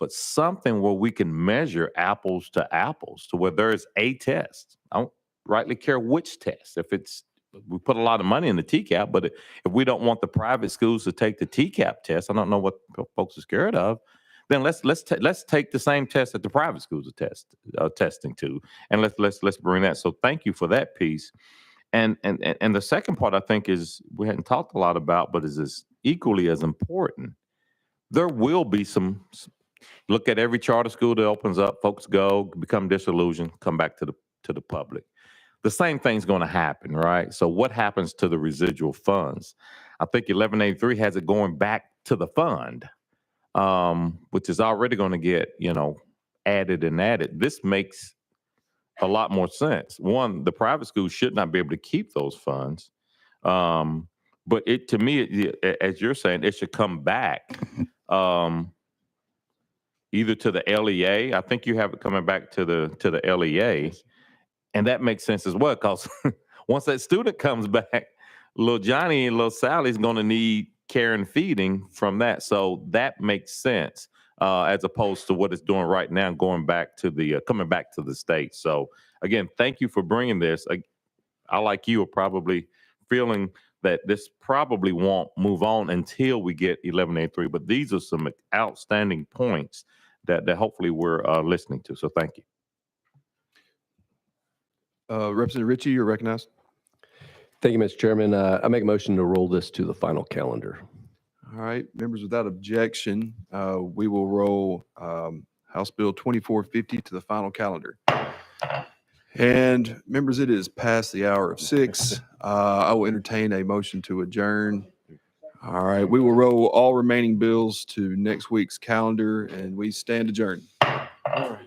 But something where we can measure apples to apples, to where there is a test. I don't rightly care which test. We put a lot of money in the TCAP, but if we don't want the private schools to take the TCAP test, I don't know what folks are scared of. Then let's take the same test that the private schools are testing to, and let's bring that. So thank you for that piece. And the second part, I think, is we hadn't talked a lot about, but is equally as important. There will be some. Look at every charter school that opens up. Folks go, become disillusioned, come back to the public. The same thing's going to happen, right? So what happens to the residual funds? I think 1183 has it going back to the fund, which is already going to get added and added. This makes a lot more sense. One, the private schools should not be able to keep those funds. But to me, as you're saying, it should come back either to the LEA. I think you have it coming back to the LEA. And that makes sense as well, because once that student comes back, little Johnny and little Sally's going to need care and feeding from that. So that makes sense. As opposed to what it's doing right now, going back to coming back to the state. So again, thank you for bringing this. I, like you, are probably feeling that this probably won't move on until we get 1183. But these are some outstanding points that hopefully we're listening to. So thank you. Representative Ritchie, you're recognized. Thank you, Mr. Chairman. I make a motion to roll this to the final calendar. All right, members, without objection, we will roll House Bill 2450 to the final calendar. And members, it is past the hour of 6. I will entertain a motion to adjourn. All right, we will roll all remaining bills to next week's calendar, and we stand adjourned. All right.